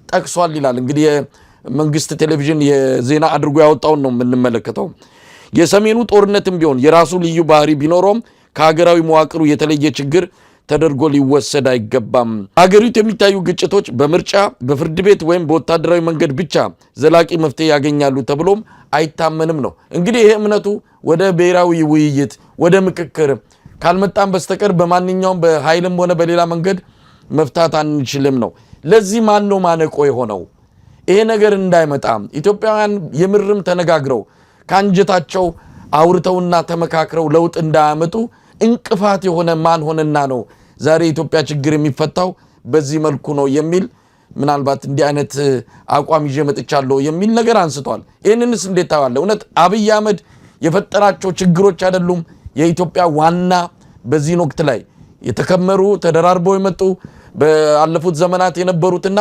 ጠቅሷል ይላል እንግዲህ የመንግስት ቴሌቪዥን የዜና አድርጎ ያወጣውን ነው የምንመለከተው የሰሜኑ ጦርነትም ቢሆን የራሱ ልዩ ባህሪ ቢኖረውም ከሀገራዊ መዋቅሩ የተለየ ችግር ተደርጎ ሊወሰድ አይገባም ሀገሪቱ የሚታዩ ግጭቶች በምርጫ በፍርድ ቤት ወይም በወታደራዊ መንገድ ብቻ ዘላቂ መፍትሄ ያገኛሉ ተብሎም አይታመንም ነው እንግዲህ ይሄ እምነቱ ወደ ብሔራዊ ውይይት ወደ ምክክር ካልመጣም በስተቀር በማንኛውም በኃይልም ሆነ በሌላ መንገድ መፍታት አንችልም ነው ለዚህ ማን ነው ማነቆ የሆነው ይሄ ነገር እንዳይመጣ ኢትዮጵያውያን የምርም ተነጋግረው ካንጀታቸው አውርተውና ተመካክረው ለውጥ እንዳያመጡ እንቅፋት የሆነ ማን ሆነና ነው ዛሬ ኢትዮጵያ ችግር የሚፈታው በዚህ መልኩ ነው የሚል ምናልባት እንዲህ አይነት አቋም ይዤ መጥቻለሁ የሚል ነገር አንስቷል ይሄንንስ እንዴት ታዋለ እውነት አብይ አህመድ የፈጠራቸው ችግሮች አይደሉም የኢትዮጵያ ዋና በዚህ ወቅት ላይ የተከመሩ ተደራርበው የመጡ በአለፉት ዘመናት የነበሩትና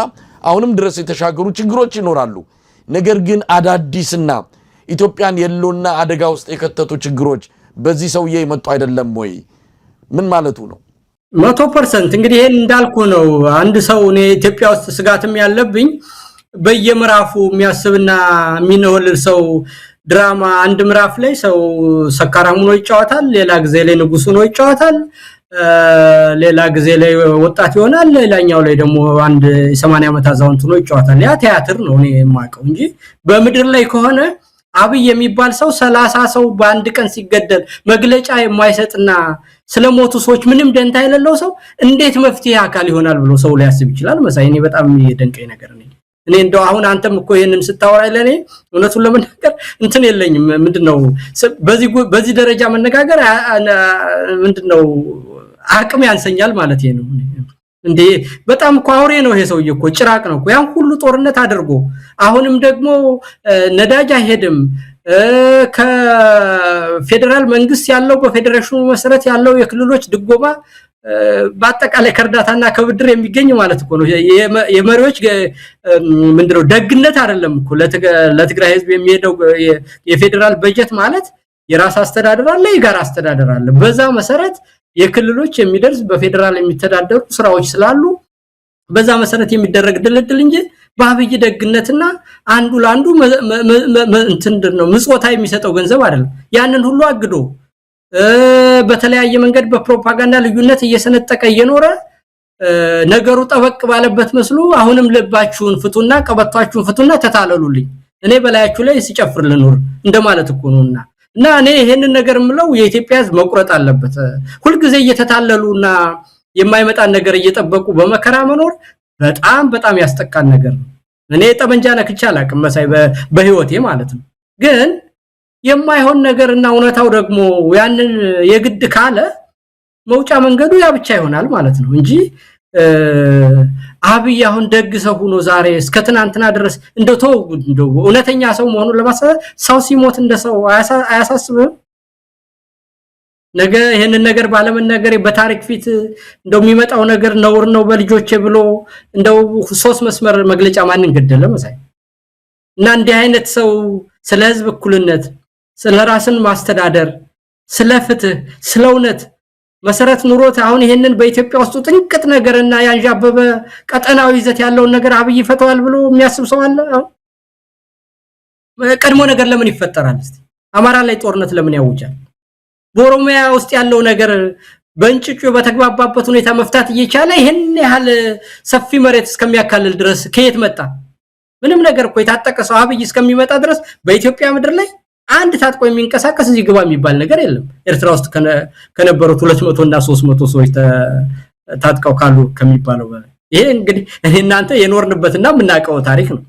አሁንም ድረስ የተሻገሩ ችግሮች ይኖራሉ ነገር ግን አዳዲስና ኢትዮጵያን የለውና አደጋ ውስጥ የከተቱ ችግሮች በዚህ ሰውዬ ይመጡ አይደለም ወይ ምን ማለቱ ነው 100% እንግዲህ ይሄን እንዳልኩ ነው አንድ ሰው እኔ ኢትዮጵያ ውስጥ ስጋትም ያለብኝ በየምራፉ የሚያስብና የሚነወልል ሰው ድራማ አንድ ምራፍ ላይ ሰው ሰካራም ነው ይጫወታል ሌላ ጊዜ ላይ ንጉስ ነው ይጫወታል ሌላ ጊዜ ላይ ወጣት ይሆናል ሌላኛው ላይ ደግሞ አንድ 80 ዓመት አዛውንት ነው ይጫወታል ያ ቲያትር ነው እኔ የማውቀው እንጂ በምድር ላይ ከሆነ አብይ የሚባል ሰው 30 ሰው በአንድ ቀን ሲገደል መግለጫ የማይሰጥና ስለሞቱ ሰዎች ምንም ደንታ የሌለው ሰው እንዴት መፍትሄ አካል ይሆናል ብሎ ሰው ሊያስብ ይችላል መሳይ እኔ በጣም የደንቀኝ ነገር ነው እኔ እንደው አሁን አንተም እኮ ይሄንን ስታወራ ለኔ እውነቱን ለመናገር እንትን የለኝም ምንድነው በዚህ ደረጃ መነጋገር ምንድነው አቅም ያንሰኛል ማለት ነው እንዴ በጣም ቋውሬ ነው ይሄ ሰውዬ እኮ ጭራቅ ነው ያን ሁሉ ጦርነት አድርጎ አሁንም ደግሞ ነዳጅ አይሄድም ከፌደራል መንግስት ያለው በፌደሬሽኑ መሰረት ያለው የክልሎች ድጎማ በአጠቃላይ ከርዳታና ከብድር የሚገኝ ማለት እኮ ነው የመሪዎች ምንድነው ደግነት አይደለም እኮ ለትግራይ ህዝብ የሚሄደው የፌደራል በጀት ማለት የራስ አስተዳደር አለ የጋራ አስተዳደር አለ በዛ መሰረት የክልሎች የሚደርስ በፌደራል የሚተዳደሩ ስራዎች ስላሉ በዛ መሰረት የሚደረግ ድልድል እንጂ በአብይ ደግነትና አንዱ ላንዱ እንትንድነው ምጽወታ የሚሰጠው ገንዘብ አይደለም ያንን ሁሉ አግዶ በተለያየ መንገድ በፕሮፓጋንዳ ልዩነት እየሰነጠቀ እየኖረ ነገሩ ጠበቅ ባለበት መስሎ አሁንም ልባችሁን ፍቱና ቀበቷችሁን ፍቱና ተታለሉልኝ እኔ በላያችሁ ላይ ሲጨፍር ልኖር እንደማለት እኮ ነውና እና እኔ ይሄንን ነገር ምለው የኢትዮጵያ ህዝብ መቁረጥ አለበት ሁሉ ጊዜ እየተታለሉና የማይመጣን ነገር እየጠበቁ በመከራ መኖር በጣም ያስጠቃን ነገር ነው እኔ ጠመንጃ ነክቻ አላቅም መሳይ በህይወቴ ማለት ነው ግን የማይሆን ነገርና እውነታው ደግሞ ያንን የግድ ካለ መውጫ መንገዱ ያ ብቻ ይሆናል ማለት ነው እንጂ አብይ አሁን ደግ ሰው ሆኖ ዛሬ እስከ ትናንትና ድረስ እንደው እውነተኛ ሰው መሆኑን ለማሳየት ሰው ሲሞት እንደ ሰው አያሳስብም ነገ ይሄንን ነገር ባለመናገር በታሪክ ፊት እንደው የሚመጣው ነገር ነውር ነው በልጆቼ ብሎ እንደው ሶስት መስመር መግለጫ ማንን ገደለ መሳይ እና እንዲህ አይነት ሰው ስለ ህዝብ እኩልነት ስለ ራስን ማስተዳደር ስለ ፍትህ ስለ እውነት መሰረት ኑሮት አሁን ይሄንን በኢትዮጵያ ውስጥ ጥንቅጥ ነገርና ያንዣበበ ቀጠናዊ ይዘት ያለው ነገር አብይ ፈተዋል ብሎ የሚያስብ ሰው አለ ቀድሞ ነገር ለምን ይፈጠራል እስቲ አማራ ላይ ጦርነት ለምን ያውጃል በኦሮሚያ ውስጥ ያለው ነገር በእንጭጩ በተግባባበት ሁኔታ መፍታት እየቻለ ይሄን ያህል ሰፊ መሬት እስከሚያካልል ድረስ ከየት መጣ ምንም ነገር እኮ የታጠቀ ሰው አብይ እስከሚመጣ ድረስ በኢትዮጵያ ምድር ላይ አንድ ታጥቆ የሚንቀሳቀስ እዚህ ግባ የሚባል ነገር የለም ኤርትራ ውስጥ ከነበሩት 200 እና 300 ሰዎች ታጥቀው ካሉ ከሚባለው በላይ ይሄ እንግዲህ እናንተ የኖርንበትና ምናቀው ታሪክ ነው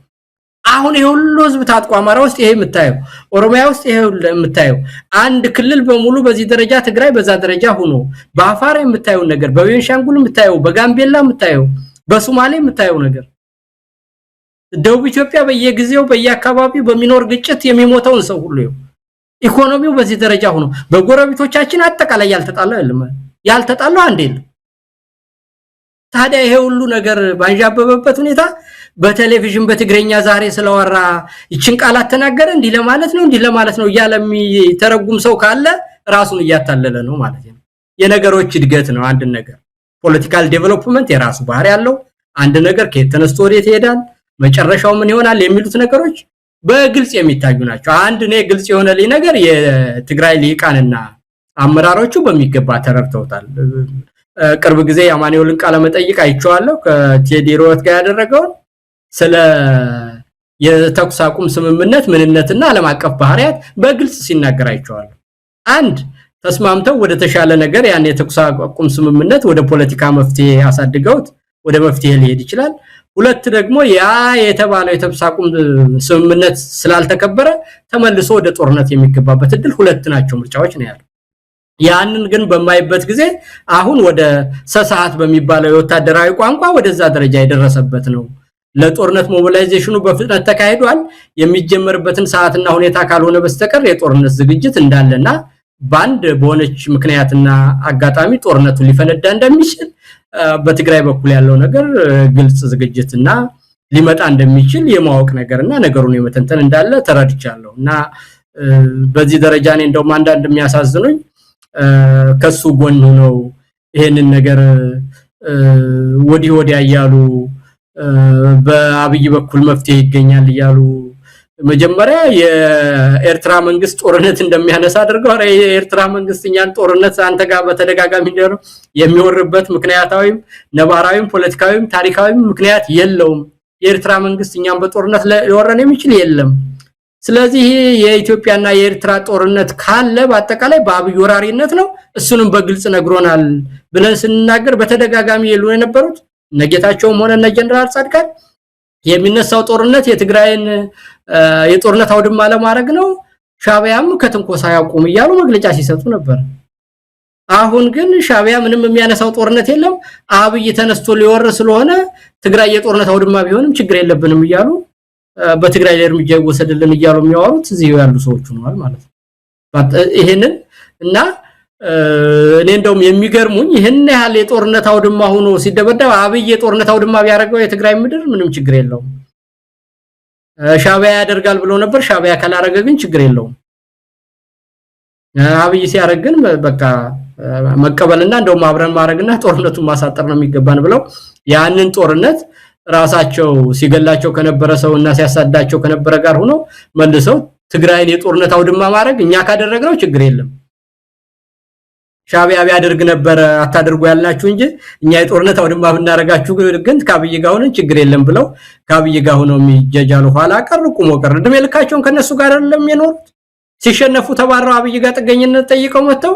አሁን የሁሉ ህዝብ ታጥቆ አማራ ውስጥ ይሄ የምታየው ኦሮሚያ ውስጥ ይሄ የምታየው አንድ ክልል በሙሉ በዚህ ደረጃ ትግራይ በዛ ደረጃ ሆኖ በአፋር የምታየው ነገር በቤንሻንጉል የምታየው በጋምቤላ የምታየው በሶማሌ የምታየው ነገር ደቡብ ኢትዮጵያ በየጊዜው በየአካባቢው በሚኖር ግጭት የሚሞተውን ሰው ሁሉ ኢኮኖሚው በዚህ ደረጃ ሆኖ በጎረቤቶቻችን አጠቃላይ ያልተጣለው አንዴ ታዲያ ይሄ ሁሉ ነገር ባንጃበበበት ሁኔታ በቴሌቪዥን በትግረኛ ዛሬ ስለወራ ይችን ቃላት ተናገረ እንዲህ ለማለት ነው ያለሚ ተረጉም ሰው ካለ ራሱን ያታለለ ነው ማለት ነው የነገሮች እድገት ነው አንድ ነገር ፖለቲካል ዴቨሎፕመንት የራሱ ባህሪ ያለው አንድ ነገር ከተነስቶ ወዴት ይሄዳል መጨረሻው ምን ይሆናል የሚሉት ነገሮች በግልጽ የሚታዩ ናቸው አንድ ነው ግልጽ የሆነልኝ ነገር የትግራይ ሊቃንና አመራሮቹ በሚገባ ተረድተውታል ቅርብ ጊዜ ያማኔውልን ቃለ መጠይቅ አይቼዋለሁ ከቴዲሮት ጋር ያደረገው ስለ የተኩስ አቁም ስምምነት ምንነትና ዓለም አቀፍ ባህሪያት በግልጽ ሲናገር አይቼዋለሁ አንድ ተስማምተው ወደ ተሻለ ነገር ያን የተኩስ አቁም ስምምነት ወደ ፖለቲካ መፍትሄ ያሳድገውት ወደ መፍትሄ ሊሄድ ይችላል ሁለት ደግሞ ያ የተባለው የተኩስ አቁም ስምምነት ስላልተከበረ ተመልሶ ወደ ጦርነት የሚገባበት እድል ሁለት ናቸው ምርጫዎች ነው ያለው ያንን ግን በማይበት ጊዜ አሁን ወደ ሰዓት በሚባለው የወታደራዊ ቋንቋ ወደዛ ደረጃ የደረሰበት ነው ለጦርነት ሞቢላይዜሽኑ በፍጥነት ተካሂዷል የሚጀመርበትን ሰዓትና ሁኔታ ካልሆነ በስተቀር የጦርነት ዝግጅት እንዳለና ባንድ በሆነች ምክንያትና አጋጣሚ ጦርነቱ ሊፈነዳ እንደሚችል በትግራይ በኩል ያለው ነገር ግልጽ ዝግጅትና ሊመጣ እንደሚችል የማወቅ ነገርና ነገሩን የመተንተን እንዳለ ተረድቻለሁና በዚህ ደረጃ ነው እንደውም አንዳንድ የሚያሳዝኑኝ ከሱ ጎን ነው ይሄንን ነገር ወዲያ ያያሉ በአብይ በኩል መፍትሄ ይገኛል ይያሉ መጀመሪያ የኤርትራ መንግስት ጦርነት እንደሚያነሳ አድርገው የኤርትራ መንግስትኛን ጦርነት አንተ ጋር በተደጋጋሚ እንደው የሚወርበት ምክንያታዊም ነባራዊም ፖለቲካዊም ታሪካዊም ምክንያት የለውም የኤርትራ መንግስትኛን በጦርነት ሊወረን የሚችል የለም ስለዚህ የኢትዮጵያና የኤርትራ ጦርነት ካለ በአጠቃላይ በአብይ ወራሪነት ነው እሱንም በግልጽ ነግሮናል ብለን ስንናገር በተደጋጋሚ ይሉ የነበሩት ነጌታቸውም ሆነ ጀነራል ጻድቃን የሚነሳው ጦርነት የትግራይን የጦርነት አውድማ ለማድረግ ነው ሻቢያም ከትንኮሳ ያቆም ይያሉ መግለጫ ሲሰጡ ነበር አሁን ግን ሻቢያ ምንም የሚያነሳው ጦርነት የለም አብይ ተነስቶ ሊወር ስለሆነ ትግራይ የጦርነት አውድማ ቢሆንም ችግር የለብንም ይያሉ በትግራይ ላይ እርምጃ ይወሰድልን ይያሉ የሚያወሩት እዚህ ያሉ ሰዎች ሆነዋል ማለት ነው ይሄንን እና እኔ እንደውም የሚገርሙኝ ይሄን ያህል የጦርነት አውድማ ሆኖ ሲደበደብ አብይ የጦርነት አውድማ ቢያደርገው የትግራይ ምድር ምንም ችግር የለውም ሻቢያ ያደርጋል ብሎ ነበር ሻቢያ ካላረገ ግን ችግር የለውም አብይ ሲያረግ ግን በቃ መቀበልና እንደውም አብረን ማረግና ጦርነቱን ማሳጠር ነው የሚገባን ብለው ያንን ጦርነት ራሳቸው ሲገላቸው ከነበረ ሰውና ሲያሳዳቸው ከነበረ ጋር ሆኖ መልሰው ትግራይን የጦርነት አውድማ ማድረግ እኛ ካደረግነው ችግር የለም ሻቢያ ቢያደርግ ነበር አታደርጉ ያልናችሁ እንጂ እኛ የጦርነት አውድማ ብናረጋችሁ ግን ካብይ ጋር ሆነን ችግር የለም ብለው ካብይ ጋር ሆነው የሚጀጃሉ ኋላ ቀር ቁሞ ቀር እድሜ ልካቸውን ከነሱ ጋር አይደለም የኖሩት ሲሸነፉ ተባረው አብይ ጋር ጥገኝነት ጠይቀው መተው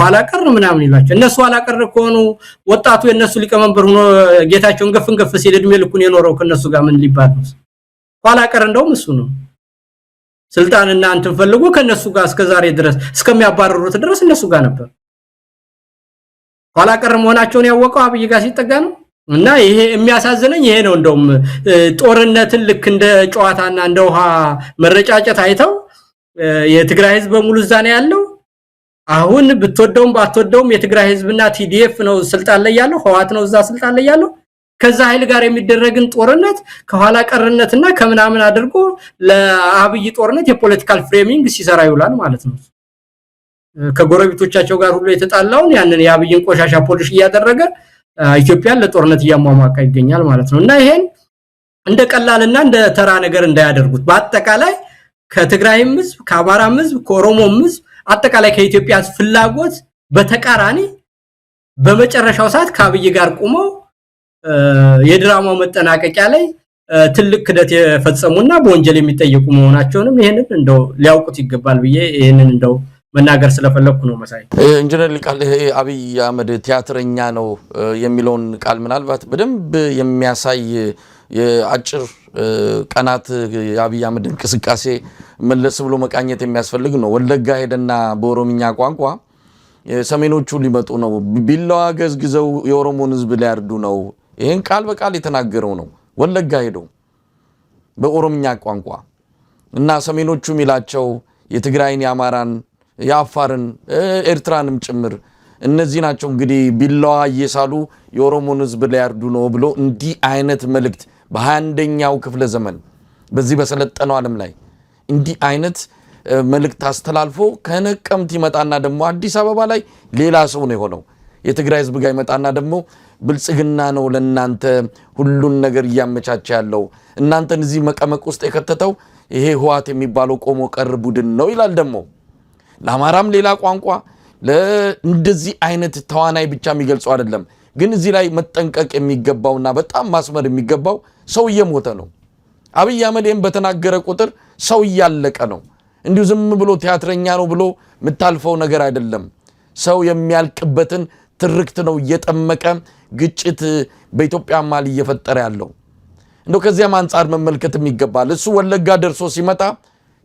ኋላ ቀር ምናምን ይላቸው እነሱ ኋላ ቀር ከሆኑ ወጣቱ የነሱ ሊቀመንበር ሆኖ ጌታቸውን ገፍንገፍ ሲል እድሜ ልኩን የኖረው ከነሱ ጋር ምን ሊባል ነው ኋላ ቀር እንደውም እሱ ነው ስልጣንና አንተን ፈልጎ ከነሱ ጋር እስከዛሬ ድረስ እስከሚያባረሩት ድረስ እነሱ ጋር ነበር ኋላ ቀር መሆናቸውን ያወቀው አብይ ጋር ሲጠጋ ነው እና ይሄ የሚያሳዝነኝ ይሄ ነው እንደውም ጦርነትን ልክ እንደ ጨዋታና እንደ ውሃ መረጫጨት አይተው የትግራይ ህዝብ በሙሉ ዛኔ ያለው አሁን ብትወደውም ባትወደውም የትግራይ ህዝብና ቲዲኤፍ ነው ስልጣን ላይ ያለው ህዋት ነው እዛ ስልጣን ላይ ያለው ከዛ ኃይል ጋር የሚደረግን ጦርነት ከኋላ ቀርነትና ከምናምን አድርጎ ለአብይ ጦርነት የፖለቲካል ፍሬሚንግ ሲሰራ ይውላል ማለት ነው ከጎረቤቶቻቸው ጋር ሁሉ የተጣላውን ያንን የአብይን ቆሻሻ ፖሊሽ እያደረገ ኢትዮጵያን ለጦርነት ያሟሟቃ ይገኛል ማለት ነው እና ይሄን እንደ ቀላልና እንደ ተራ ነገር እንዳያደርጉት በአጠቃላይ ከትግራይም ህዝብ ከአማራም ህዝብ ከኦሮሞም ህዝብ አጠቃላይ ከኢትዮጵያ ፍላጎት በተቃራኒ በመጨረሻው ሰዓት ከአብይ ጋር ቆመው የድራማው መጠናቀቂያ ላይ ትልቅ ክደት የፈጸሙና በወንጀል የሚጠየቁ መሆናቸውንም ይሄንን እንደው ሊያውቁት ይገባል ብዬ ይሄንን እንደው መናገር ስለፈለኩ ነው መሳይ ኢንጂነር ሊቃል አብይ አህመድ ቲያትረኛ ነው የሚለውን ቃል ምናልባት በደንብ የሚያሳይ የአጭር ቀናት የአብይ አህመድ እንቅስቃሴ መለስ ብሎ መቃኘት የሚያስፈልግ ነው ወለጋ ሄደና በኦሮምኛ ቋንቋ ሰሜኖቹ ሊመጡ ነው ቢላዋ ገዝግዘው የኦሮሞን ህዝብ ሊያርዱ ነው ይሄን ቃል በቃል የተናገረው ነው ወለጋ ሄደው በኦሮምኛ ቋንቋ እና ሰሜኖቹ ሚላቸው የትግራይን ያማራን ያፋርን ኤርትራንም ጭምር እነዚህ ናቸው እንግዲህ ቢላዋ እየሳሉ የኦሮሞን ህዝብ ሊያርዱ ነው ብሎ እንዲህ አይነት መልእክት በ21ኛው ክፍለ ዘመን በዚህ በሰለጠነው ዓለም ላይ እንዲህ አይነት መልእክት አስተላልፎ ከነቀምት ይመጣና ደግሞ አዲስ አበባ ላይ ሌላ ሰው ነው የሆነው የትግራይ ህዝብ ጋር ይመጣና ደግሞ ብልጽግና ነው ለናንተ ሁሉን ነገር ያመቻቸ ያለው እናንተን እዚህ መቀመቅ ውስጥ የከተተው ይሄ ህዋት የሚባለው ቆሞ ቀር ቡድን ነው ይላል ደግሞ ለአማራም ሌላ ቋንቋ ለእንደዚህ አይነት ተዋናይ ብቻ የሚገልጸው አይደለም ግን እዚህ ላይ መጠንቀቅ የሚገባውና በጣም ማስመር የሚገባው ሰው እየሞተ ነው አብይ አህመድም በተናገረ ቁጥር ሰው እያለቀ ነው እንዲሁ ዝም ብሎ ቲያትረኛ ነው ብሎ ምታልፈው ነገር አይደለም ሰው የሚያልቅበትን ትርክት ነው እየጠመቀ ግጭት በኢትዮጵያ ማል እየፈጠረ ያለው እንደው ከዚያም አንፃር መመልከትም ይገባል እሱ ወለጋ ደርሶ ሲመጣ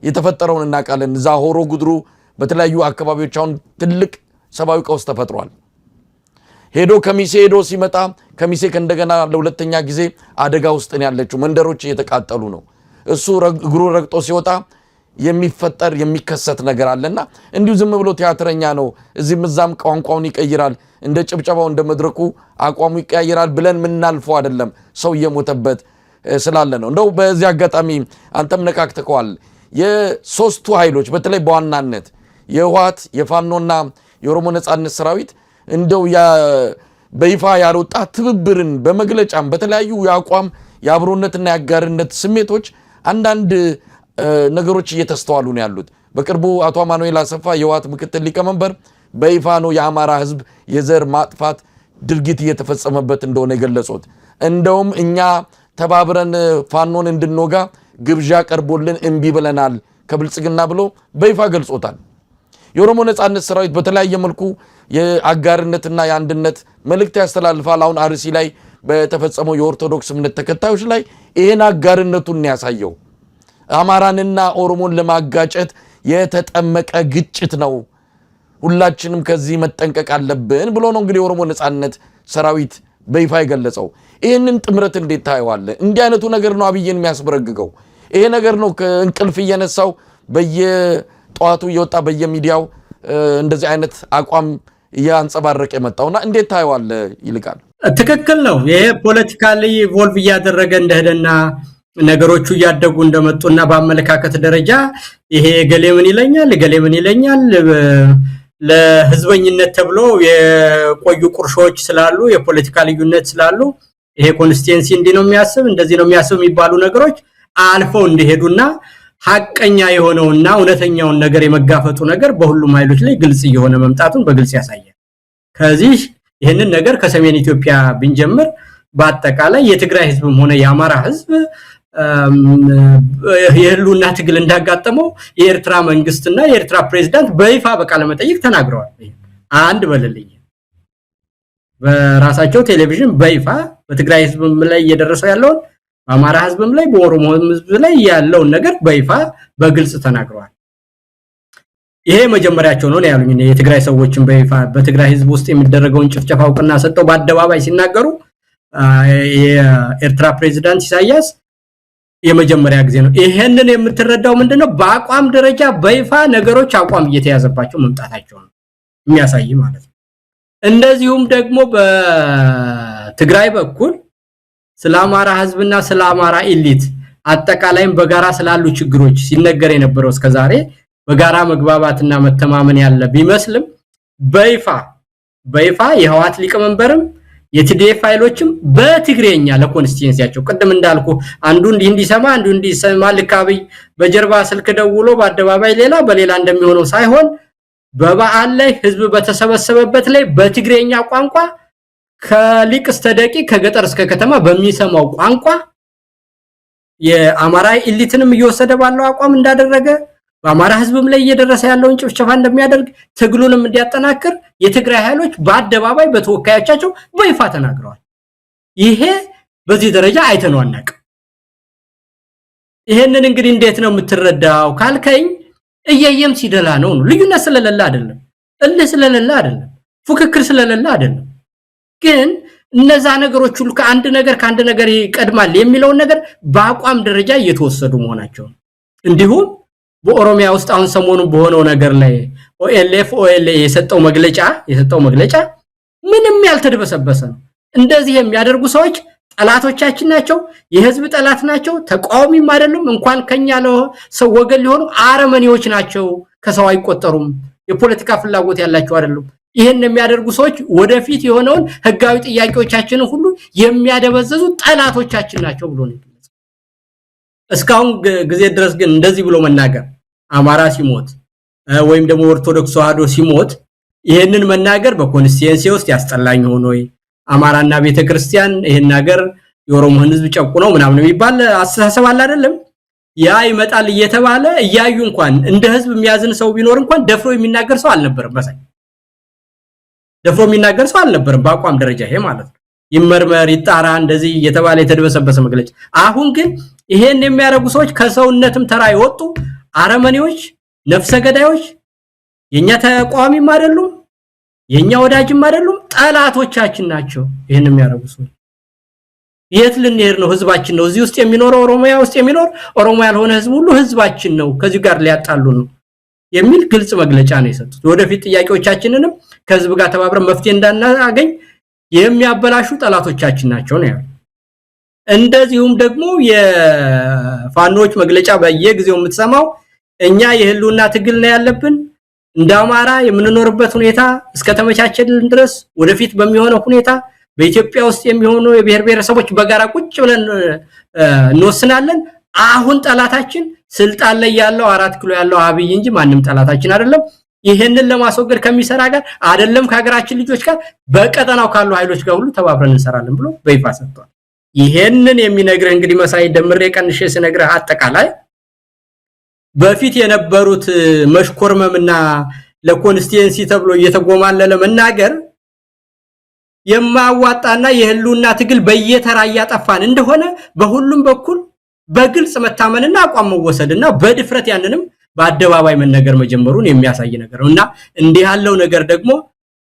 የተፈጠረውን እናቃለን እዛ ሆሮ ጉድሩ በተለያዩ አካባቢዎች አሁን ትልቅ ሰባዊ ቀውስ ተፈጥሯል ሄዶ ከሚሴ ሄዶ ሲመጣ ከሚሴ ከእንደገና ለሁለተኛ ጊዜ አደጋ ውስጥ ነው ያለችው መንደሮች እየተቃጠሉ ነው እሱ እግሩ ረግጦ ሲወጣ የሚፈጠር የሚከሰት ነገር አለና እንዲሁ ዝም ብሎ ቲያትረኛ ነው እዚህ ምዛም ቋንቋውን ይቀይራል እንደ ጭብጨባው እንደ መድረኩ አቋሙ ይቀያየራል ብለን ምናልፈው አይደለም ሰው እየሞተበት ስላለ ነው እንደው በዚህ አጋጣሚ አንተም ነካክተከዋል የሶስቱ ኃይሎች በተለይ በዋናነት የህዋት የፋኖና የኦሮሞ ነጻነት ሰራዊት እንደው በይፋ ያልወጣ ትብብርን በመግለጫም በተለያዩ ያቋም ያብሮነትና ያጋርነት ስሜቶች አንዳንድ ነገሮች እየተስተዋሉ ነው ያሉት በቅርቡ አቶ ማኑኤል አሰፋ የህዋት ምክትል ሊቀመንበር በይፋ ነው የአማራ ህዝብ የዘር ማጥፋት ድርጊት እየተፈጸመበት እንደሆነ የገለጹት እንደውም እኛ ተባብረን ፋኖን እንድንወጋ ግብዣ ቀርቦልን እንቢ ብለናል ከብልጽግና ብሎ በይፋ ገልጾታል የኦሮሞ ነጻነት ሰራዊት በተለያየ መልኩ የአጋርነትና የአንድነት መልእክት ያስተላልፋል አሁን አርሲ ላይ በተፈጸመው የኦርቶዶክስ እምነት ተከታዮች ላይ ይሄን አጋርነቱን ያሳየው አማራንና ኦሮሞን ለማጋጨት የተጠመቀ ግጭት ነው ሁላችንም ከዚህ መጠንቀቅ አለብን ብሎ ነው እንግዲህ የኦሮሞ ነጻነት ሰራዊት በይፋ የገለጸው ይሄንን ጥምረት እንዴት ታየዋለ እንዲህ አይነቱ ነገር ነው አብይን የሚያስበረግገው ይሄ ነገር ነው ከእንቅልፍ እየነሳው በየጧቱ እየወጣ በየሚዲያው እንደዚህ አይነት አቋም ያንጸባረቀ የመጣውና እንዴት ታየዋለ ይልቃል ትክክል ነው ይሄ ፖለቲካሊ ኢቮልቭ ያደረገ እንደሄደና ነገሮቹ ያደጉ እንደመጡና በአመለካከት ደረጃ ይሄ ገሌምን ይለኛል ለህዝበኝነት ተብሎ የቆዩ ቁርሾች ስላሉ የፖለቲካ ልዩነት ስላሉ ይሄ ኮንስቲትዩንሲ እንዲህ ነው የሚያስብ እንደዚህ ነው የሚያስብ የሚባሉ ነገሮች አልፈው እንደሄዱና ሐቀኛ የሆነውና እውነተኛውን ነገር የመጋፈጡ ነገር በሁሉም ኃይሎች ላይ ግልጽ የሆነ መምጣቱን በግልጽ ያሳያል ከዚህ ይሄንን ነገር ከሰሜን ኢትዮጵያ ብንጀምር በአጠቃላይ የትግራይ ህዝብም ሆነ የአማራ ህዝብ የህሉና ትግል እንዳጋጠመው የኤርትራ መንግስትና የኤርትራ ፕሬዝዳንት በይፋ በቃለ መጠይቅ ተናግረዋል አንድ በለልኝ በራሳቸው ቴሌቪዥን በይፋ በትግራይ ህዝብም ላይ እየደረሰው ያለውን በአማራ ህዝብም ላይ በኦሮሞ ህዝብ ላይ ያለውን ነገር በይፋ በግልጽ ተናግረዋል ይሄ መጀመሪያቸው ነው ያሉኝ የትግራይ ሰዎችን በይፋ በትግራይ ህዝብ ውስጥ የሚደረገውን ጭፍጨፋ አውቅና ሰጠው በአደባባይ ሲናገሩ የኤርትራ ፕሬዝዳንት ኢሳያስ የመጀመሪያ ጊዜ ነው ይሄንን የምትረዳው ምንድነው በአቋም ደረጃ በይፋ ነገሮች አቋም እየተያዘባቸው መምጣታቸው ነው የሚያሳይ ማለት ነው። እንደዚሁም ደግሞ በትግራይ በኩል ስለ አማራ ህዝብና ስለ አማራ ኤሊት አጠቃላይም በጋራ ስላሉ ችግሮች ሲነገር የነበረው እስከዛሬ በጋራ መግባባትና መተማመን ያለ ቢመስልም በይፋ የህዋት ሊቀመንበርም የቲዲኤፍ ፋይሎችም በትግሬኛ ለኮንስቲቲዩንሲያቸው ቅድም እንዳልኩ አንዱ እንዲሰማ አንዱ እንዲሰማ ልካብይ በጀርባ ስልክ ደውሎ በአደባባይ ሌላ በሌላ እንደሚሆነው ሳይሆን በበዓል ላይ ህዝብ በተሰበሰበበት ላይ በትግሬኛ ቋንቋ ከሊቅ እስከ ደቂቅ ከገጠር እስከ ከተማ በሚሰማው ቋንቋ የአማራ ኤሊትንም እየወሰደ ባለው አቋም እንዳደረገ በአማራ ህዝብም ላይ እየደረሰ ያለውን ጭፍጨፋ እንደሚያደርግ ትግሉንም እንዲያጠናክር የትግራይ ኃይሎች በአደባባይ በተወካዮቻቸው በይፋ ተናግረዋል። ይሄ በዚህ ደረጃ አይተነው አናውቅም። ይሄንን እንግዲህ እንዴት ነው የምትረዳው ካልከኝ እየየም ሲደላ ነው። ልዩነት ስለሌለ አይደለም፣ እልህ ስለሌለ አይደለም፣ ፉክክር ስለሌለ አይደለም። ግን እነዛ ነገሮች ሁሉ ከአንድ ነገር ይቀድማል የሚለውን ነገር በአቋም ደረጃ እየተወሰዱ መሆናቸው እንዲሁም በኦሮሚያ ውስጥ አሁን ሰሞኑን በሆነው ነገር ላይ ኦኤልኤ የሰጠው መግለጫ ምንም ያልተደበሰበሰ ነው። እንደዚህ የሚያደርጉ ሰዎች ጠላቶቻችን ናቸው፣ የህዝብ ጠላት ናቸው፣ ተቃዋሚም አይደሉም፣ እንኳን ከኛ ለሰው ወገን ሊሆኑ አረመኔዎች ናቸው፣ ከሰው አይቆጠሩም፣ የፖለቲካ ፍላጎት ያላቸው አይደሉም። ይሄን የሚያደርጉ ሰዎች ወደፊት የሆነውን ህጋዊ ጥያቄዎቻችንን ሁሉ የሚያደበዘዙ ጠላቶቻችን ናቸው ብሎ ነው። እስካሁን ጊዜ ድረስ ግን እንደዚህ ብሎ መናገር አማራ ሲሞት ወይም ደግሞ ኦርቶዶክስ ተዋህዶ ሲሞት ይሄንን መናገር በኮንስቲቲዩንሲ ውስጥ ያስጠላኝ ሆኖ አማራና ቤተክርስቲያን ይሄን ነገር የኦሮሞ ህዝብ ጨቁነው ምናምን የሚባል አስተሳሰብ አለ አይደለም። ያ ይመጣል እየተባለ እያዩ እንኳን እንደ ህዝብ የሚያዝን ሰው ቢኖር እንኳን ደፍሮ የሚናገር ሰው አልነበረም። ደፍሮ የሚናገር ሰው አልነበረም በአቋም ደረጃ ይሄ ማለት ነው። ይመርመር ይጣራ እንደዚህ እየተባለ የተደበሰበሰ መግለጫ። አሁን ግን ይሄን የሚያደርጉ ሰዎች ከሰውነትም ተራ ይወጡ አረመኔዎች፣ ነፍሰ ገዳዮች የኛ ተቋሚም አይደሉም፣ የኛ ወዳጅም አይደሉም፣ ጠላቶቻችን ናቸው። ይሄን የሚያደርጉ ሰዎች የት ልንሄድ ነው? ህዝባችን ነው እዚህ ውስጥ የሚኖረው ኦሮሚያ ውስጥ የሚኖር ኦሮሞ ያልሆነ ህዝብ ሁሉ ህዝባችን ነው፣ ከዚህ ጋር ሊያጣሉ ነው የሚል ግልጽ መግለጫ ነው የሰጡት። ወደፊት ጥያቄዎቻችንንም ከህዝብ ጋር ተባብረን መፍትሄ እንዳናገኝ የሚያበላሹ ጠላቶቻችን ናቸው ነው ያለው። እንደዚሁም ደግሞ የፋኖች መግለጫ በየጊዜው የምትሰማው እኛ የህልውና ትግል ነው ያለብን እንደ አማራ የምንኖርበት ሁኔታ እስከተመቻቸልን ድረስ ወደፊት በሚሆነው ሁኔታ በኢትዮጵያ ውስጥ የሚሆኑ የብሔር ብሔረሰቦች በጋራ ቁጭ ብለን እንወስናለን። አሁን ጠላታችን ስልጣን ላይ ያለው 4 ኪሎ ያለው አብይ እንጂ ማንም ጠላታችን አይደለም። ይሄንን ለማስወገድ ከሚሰራ ጋር አይደለም ከሀገራችን ልጆች ጋር በቀጠናው ካሉ ኃይሎች ጋር ሁሉ ተባብረን እንሰራለን ብሎ በይፋ ሰጥቷል። ይሄንን የሚነግርህ እንግዲህ መሳይ ደምሬ ቀንሼ ስነግርህ አጠቃላይ በፊት የነበሩት መሽኮርመምና ለኮንስቲቲዩንሲ ተብሎ እየተጎማለለ መናገር የማዋጣና የህልውና ትግል በየተራ ያጠፋን እንደሆነ በሁሉም በኩል በግልጽ መታመንና አቋም መወሰድና በድፍረት ያንንም በአደባባይ መነገር መጀመሩን የሚያሳይ ነገር ነውና እንዲህ ያለው ነገር ደግሞ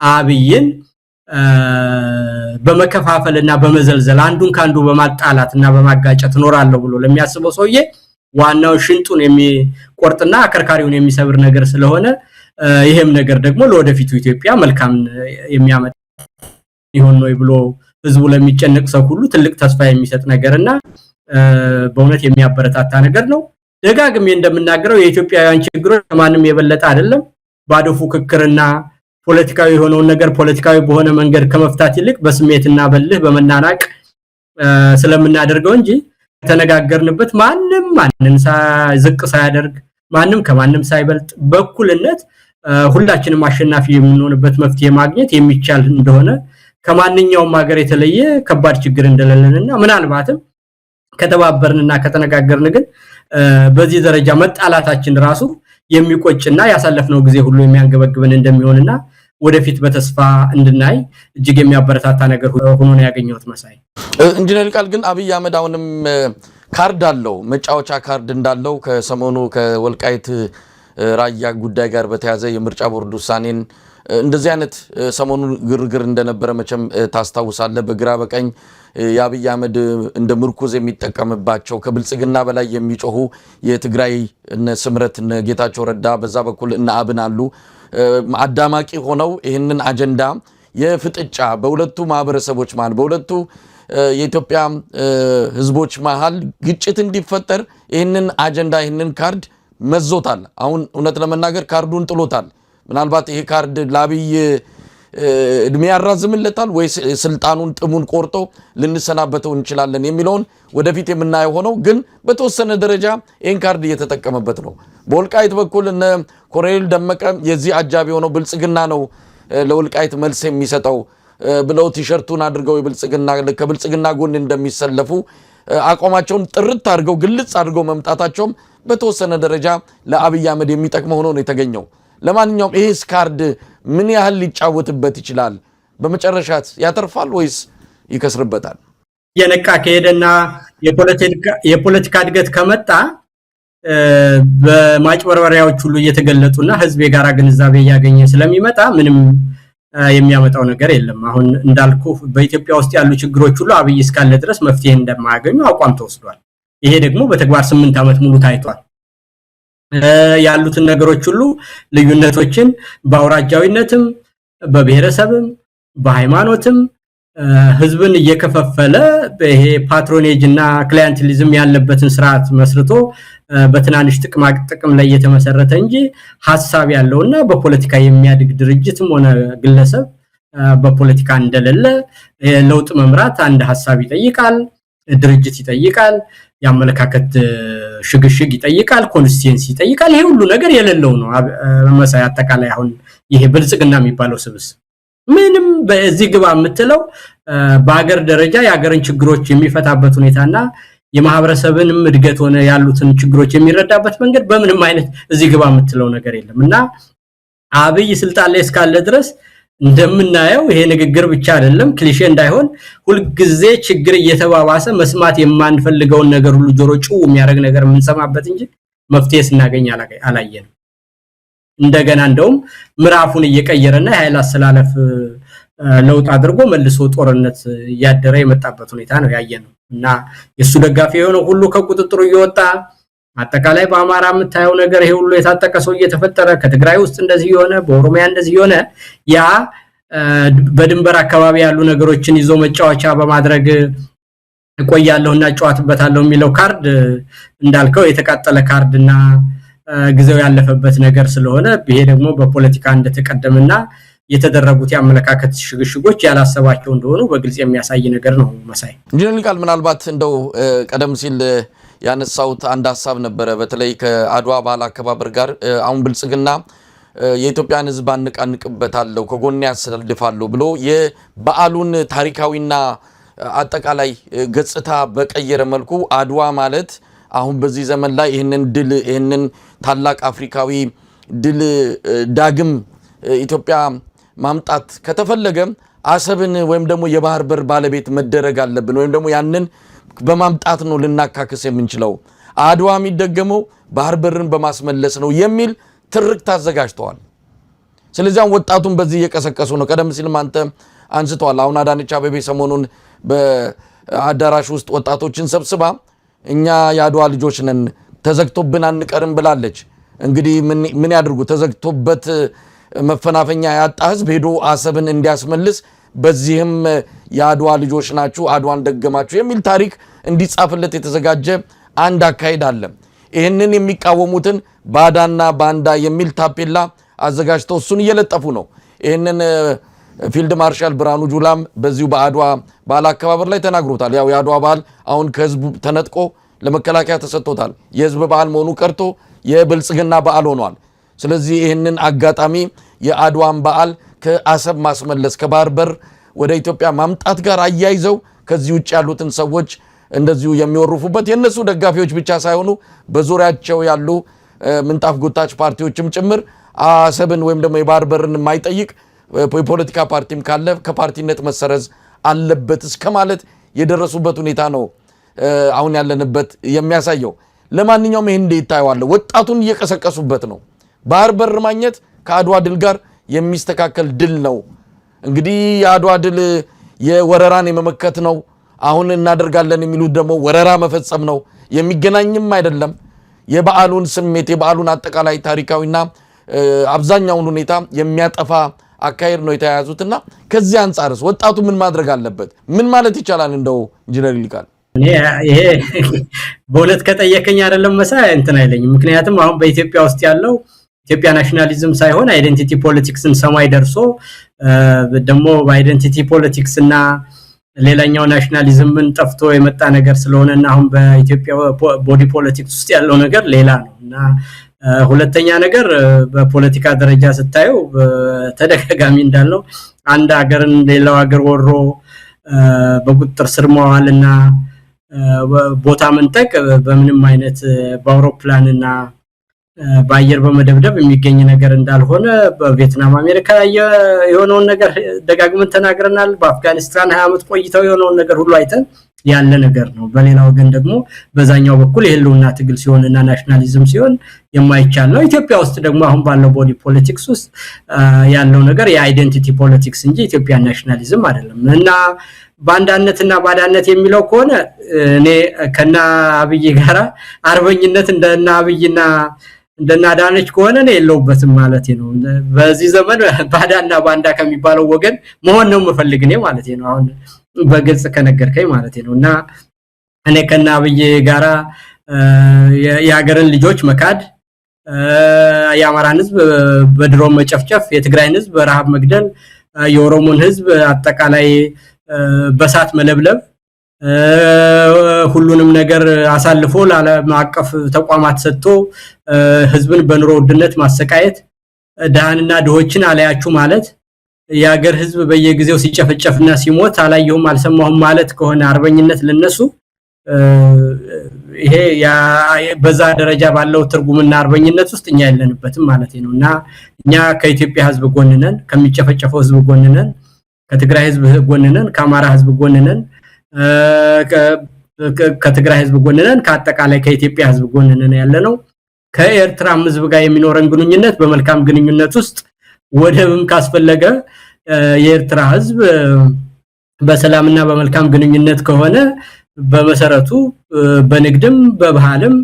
አብይን በመከፋፈልና በመዘልዘል አንዱን ካንዱ በማጣላትና በማጋጨት ኖራለሁ ብሎ ለሚያስበው ሰውዬ ዋናው ሽንጡን የሚቆርጥና አከርካሪውን የሚሰብር ነገር ስለሆነ ይሄም ነገር ደግሞ ለወደፊቱ ኢትዮጵያ መልካም የሚያመጣ ይሆን ነው ብሎ ህዝቡ ለሚጨነቅ ሰው ሁሉ ትልቅ ተስፋ የሚሰጥ ነገርና በእውነት የሚያበረታታ ነገር ነው። ደጋግሜ እንደምናገረው የኢትዮጵያውያን ችግሮች ከማንም የበለጠ አይደለም። ባዶ ፉክክርና ፖለቲካዊ የሆነውን ነገር ፖለቲካዊ በሆነ መንገድ ከመፍታት ይልቅ በስሜትና በልህ በመናናቅ ስለምናደርገው እንጂ ተነጋገርንበት ማንም ዝቅ ሳያደርግ ማንም ከማንም ሳይበልጥ በኩልነት ሁላችንም አሸናፊ የምንሆንበት መፍትሄ ማግኘት የሚቻል እንደሆነ ከማንኛውም ሀገር የተለየ ከባድ ችግር እንደሌለንና ምናልባትም ከተባበርንና ከተነጋገርን ግን በዚህ ደረጃ መጣላታችን ራሱ የሚቆጭና ያሳለፍነው ጊዜ ሁሉ የሚያንገበግበን እንደሚሆንና ወደፊት በተስፋ እንድናይ እጅግ የሚያበረታታ ነገር ሆኖ ነው ያገኘሁት። መሳይ ኢንጂነር ቃል ግን አብይ አህመድ አሁንም ካርድ አለው መጫወቻ ካርድ እንዳለው ከሰሞኑ ከወልቃይት ራያ ጉዳይ ጋር በተያዘ የምርጫ ቦርድ ውሳኔን እንደዚህ አይነት ሰሞኑን ግርግር እንደነበረ መቼም ታስታውሳለህ። በግራ በቀኝ የአብይ አህመድ እንደ ምርኩዝ የሚጠቀምባቸው ከብልጽግና በላይ የሚጮሁ የትግራይ እነ ስምረት እነ ጌታቸው ረዳ በዛ በኩል እነ አብን አሉ። አዳማቂ ሆነው ይህንን አጀንዳ የፍጥጫ በሁለቱ ማህበረሰቦች መሃል በሁለቱ የኢትዮጵያ ህዝቦች መሃል ግጭት እንዲፈጠር ይህንን አጀንዳ ይህንን ካርድ መዞታል። አሁን እውነት ለመናገር ካርዱን ጥሎታል። ምናልባት ይሄ ካርድ ለአብይ እድሜ ያራዝምለታል ወይ ስልጣኑን ጥሙን ቆርጦ ልንሰናበተው እንችላለን የሚለውን ወደፊት የምናየው ሆነው ግን በተወሰነ ደረጃ ይህን ካርድ እየተጠቀመበት ነው። በወልቃይት በኩል እነ ኮሎኔል ደመቀ የዚህ አጃቢ ሆነው ብልጽግና ነው ለወልቃይት መልስ የሚሰጠው ብለው ቲሸርቱን አድርገው ከብልጽግና ጎን እንደሚሰለፉ አቋማቸውን ጥርት አድርገው ግልጽ አድርገው መምጣታቸውም በተወሰነ ደረጃ ለአብይ አህመድ የሚጠቅመው ሆኖ ነው የተገኘው። ለማንኛውም ይሄስ ካርድ ምን ያህል ሊጫወትበት ይችላል? በመጨረሻት ያተርፋል ወይስ ይከስርበታል? የነቃ ከሄደና የፖለቲካ እድገት ከመጣ በማጭበርበሪያዎች ሁሉ እየተገለጡና ህዝብ የጋራ ግንዛቤ እያገኘ ስለሚመጣ ምንም የሚያመጣው ነገር የለም። አሁን እንዳልኩ በኢትዮጵያ ውስጥ ያሉ ችግሮች ሁሉ አብይ እስካለ ድረስ መፍትሄ እንደማያገኙ አቋም ተወስዷል። ይሄ ደግሞ በተግባር 8 ዓመት ሙሉ ታይቷል። ያሉትን ነገሮች ሁሉ ልዩነቶችን በአውራጃዊነትም በብሔረሰብም በሃይማኖትም ህዝብን እየከፈፈለ ይሄ ፓትሮኔጅ እና ክላይንትሊዝም ያለበትን ስርዓት መስርቶ በትናንሽ ጥቅም ላይ የተመሰረተ እንጂ ሐሳብ ያለውና በፖለቲካ የሚያድግ ድርጅትም ሆነ ግለሰብ በፖለቲካ እንደሌለ ለውጥ መምራት አንድ ሐሳብ ይጠይቃል፣ ድርጅት ይጠይቃል፣ ያመለካከት ሽግሽግ ይጠይቃል፣ ኮንስቲትዩንሲ ይጠይቃል። ይሄ ሁሉ ነገር የሌለው ነው መሳይ አጠቃላይ አሁን ይሄ ብልጽግና የሚባለው ስብስብ ምንም በዚህ ግባ የምትለው በአገር ደረጃ የአገርን ችግሮች የሚፈታበት ሁኔታና የማህበረሰብንም እድገት ሆነ ያሉትን ችግሮች የሚረዳበት መንገድ በምንም አይነት እዚህ ግባ የምትለው ነገር የለምና አብይ ስልጣን ላይ እስካለ ድረስ እንደምናየው ይሄ ንግግር ብቻ አይደለም ክሊሼ እንዳይሆን ሁልጊዜ ችግር እየተባባሰ መስማት የማንፈልገውን ነገር ሁሉ ጆሮ ጭው የሚያደርግ ነገር የምንሰማበት እንጂ መፍትሄ ስናገኝ አላየንም። እንደገና እንደውም ምዕራፉን እየቀየረና የኃይል አሰላለፍ ለውጥ አድርጎ መልሶ ጦርነት ያደረ የመጣበት ሁኔታ ነው ያየነው እና የሱ ደጋፊ የሆነ ሁሉ ከቁጥጥሩ እየወጣ አጠቃላይ በአማራ የምታየው ነገር ይሄ ሁሉ የታጠቀ ሰው እየተፈጠረ ከትግራይ ውስጥ እንደዚህ የሆነ በኦሮሚያ እንደዚህ የሆነ ያ በድንበር አካባቢ ያሉ ነገሮችን ይዞ መጫወቻ በማድረግ እቆያለሁና ጫዋትበታለሁ የሚለው ካርድ እንዳልከው የተቃጠለ ካርድና ጊዜው ያለፈበት ነገር ስለሆነ ይሄ ደግሞ በፖለቲካ እንደተቀደመና የተደረጉት ያመለካከት ሽግሽጎች ያላሰባቸው እንደሆኑ በግልጽ የሚያሳይ ነገር ነው መሳይ። ጀነራል ምናልባት እንደው ቀደም ሲል ያነሳውት አንድ ሐሳብ ነበረ በተለይ ከአድዋ በዓል አከባበር ጋር አሁን ብልጽግና የኢትዮጵያን ሕዝብ አንቀንቅበታለሁ ከጎን ያሰልፋለሁ ብሎ የበዓሉን ታሪካዊና አጠቃላይ ገጽታ በቀየረ መልኩ አድዋ ማለት አሁን በዚህ ዘመን ላይ ይሄንን ታላቅ አፍሪካዊ ድል ዳግም ኢትዮጵያ ማምጣት ከተፈለገ አሰብን ወይም ደግሞ የባህር በር ባለቤት መደረግ አለብን ወይም ደግሞ ያንን በማምጣት ነው ልናካክስ የምንችለው አድዋ የሚደገመው ባህር በርን በማስመለስ ነው የሚል ትርክ ታዘጋጅተዋል። ስለዚህ ወጣቱን በዚህ እየቀሰቀሱ ነው። ቀደም ሲል አንተ አንስተዋል። አሁን አዳነች አቤቤ ሰሞኑን በአዳራሽ ውስጥ ወጣቶችን ሰብስባ እኛ የአድዋ ልጆች ነን ተዘግቶብን አንቀርም ብላለች። እንግዲህ ምን ያድርጉ ተዘግቶበት መፈናፈኛ ያጣ ህዝብ ሄዶ አሰብን እንዲያስመልስ በዚህም የአድዋ ልጆች ናችሁ አድዋን ደገማችሁ የሚል ታሪክ እንዲጻፍለት የተዘጋጀ አንድ አካሄድ አለ። ይህንን የሚቃወሙትን ባዳና ባንዳ የሚል ታፔላ አዘጋጅተው እሱን እየለጠፉ ነው። ይህንን ፊልድ ማርሻል ብርሃኑ ጁላም በዚሁ በአድዋ በዓል አከባበር ላይ ተናግሮታል። ያው የአድዋ በዓል አሁን ከህዝብ ተነጥቆ ለመከላከያ ተሰጥቶታል። የህዝብ በዓል መሆኑ ቀርቶ የብልጽግና በዓል ሆኗል። ስለዚህ ይህንን አጋጣሚ የአድዋን በዓል ከአሰብ ማስመለስ ከባህር በር ወደ ኢትዮጵያ ማምጣት ጋር አያይዘው ከዚህ ውጭ ያሉትን ሰዎች እንደዚሁ የሚወርፉበት የነሱ ደጋፊዎች ብቻ ሳይሆኑ በዙሪያቸው ያሉ ምንጣፍ ጎታች ፓርቲዎችም ጭምር አሰብን ወይም ደግሞ የባህር በርን የማይጠይቅ የፖለቲካ ፓርቲም ካለ ከፓርቲነት መሰረዝ አለበት እስከማለት የደረሱበት ሁኔታ ነው አሁን ያለንበት የሚያሳየው። ለማንኛውም ይሄን እንዴት ታየዋለህ? ወጣቱን እየቀሰቀሱበት ነው። ባህር በር ማግኘት ከአድዋ ድል ጋር የሚስተካከል ድል ነው። እንግዲህ የአድዋ ድል የወረራን የመመከት ነው። አሁን እናደርጋለን የሚሉት ደግሞ ወረራ መፈጸም ነው። የሚገናኝም አይደለም። የበዓሉን ስሜት የበዓሉን አጠቃላይ ታሪካዊና አብዛኛውን ሁኔታ የሚያጠፋ አካሄድ ነው የተያያዙትና ከዚህ አንፃርስ ወጣቱ ምን ማድረግ አለበት? ምን ማለት ይቻላል? እንደው ኢንጂነር ይልቃል ይሄ በእውነት ከጠየቀኝ አይደለም መሳይ እንትን አይለኝም። ምክንያቱም አሁን በኢትዮጵያ ውስጥ ያለው ኢትዮጵያ ናሽናሊዝም ሳይሆን አይደንቲቲ ፖለቲክስን ሰማይ ደርሶ ደግሞ በአይደንቲቲ ፖለቲክስ እና ሌላኛው ናሽናሊዝምን ጠፍቶ የመጣ ነገር ስለሆነና አሁን በኢትዮጵያ ቦዲ ፖለቲክስ ውስጥ ያለው ነገር ሌላ ነውና ሁለተኛ ነገር በፖለቲካ ደረጃ ስታየው ተደጋጋሚ እንዳለው አንድ ሀገርን ሌላው ሀገር ወሮ በቁጥጥር ስር መዋልና ቦታ መንጠቅ በምንም አይነት በአውሮፕላንና በአየር በመደብደብ የሚገኝ ነገር እንዳልሆነ በቪየትናም አሜሪካ የሆነውን ነገር ደጋግመን ተናግረናል። በአፍጋኒስታን 20 ዓመት ቆይተው የሆነውን ነገር ሁሉ አይተን ያለ ነገር ነው። በሌላው ግን ደግሞ በዛኛው በኩል የህልውና ትግል ሲሆንና ናሽናሊዝም ሲሆን የማይቻል ነው። ኢትዮጵያ ውስጥ ደግሞ አሁን ባለው ቦዲ ፖለቲክስ ውስጥ ያለው ነገር የአይደንቲቲ ፖለቲክስ እንጂ ኢትዮጵያ ናሽናሊዝም አይደለም እና ባንዳነትና ባዳነት የሚለው ከሆነ እኔ ከና አብይ ጋራ አርበኝነት እንደና አብይና እንደና ዳነች ከሆነ ነው የለውበትም ማለት ነው። በዚህ ዘመን ባዳና ባንዳ ከሚባለው ወገን መሆን ነው የምፈልግ እኔ ማለት ነው። አሁን በግልጽ ከነገርከኝ ማለት ነውና እኔ ከና አብይ ጋራ የሀገርን ልጆች መካድ፣ የአማራን ህዝብ በድሮም መጨፍጨፍ፣ የትግራይን ህዝብ በረሃብ መግደል፣ የኦሮሞን ህዝብ አጠቃላይ በሳት መለብለብ፣ ሁሉንም ነገር አሳልፎ ለዓለም አቀፍ ተቋማት ሰጥቶ ህዝብን በኑሮ ውድነት ማሰቃየት፣ ዳህንና ድሆችን አላያችሁ ማለት፣ የሀገር ህዝብ በየጊዜው ሲጨፈጨፍና ሲሞት አላየሁም አልሰማሁም ማለት ከሆነ አርበኝነት ለነሱ ይሄ በዛ ደረጃ ባለው ትርጉምና አርበኝነት ውስጥ እኛ ያለንበትም ማለት ነውና እኛ ከኢትዮጵያ ህዝብ ጎን ነን፣ ከሚጨፈጨፈው ህዝብ ጎን ነን፣ ከትግራይ ህዝብ ጎን ነን፣ ከአማራ ህዝብ ጎን ነን፣ ከትግራይ ህዝብ ጎን ነን፣ ከአጠቃላይ ከኢትዮጵያ ህዝብ ጎን ነን ያለነው። ከኤርትራ ህዝብ ጋር የሚኖረን ግንኙነት በመልካም ግንኙነት ውስጥ ወደብም ካስፈለገ የኤርትራ ህዝብ በሰላምና በመልካም ግንኙነት ከሆነ በመሰረቱ በንግድም በባህልም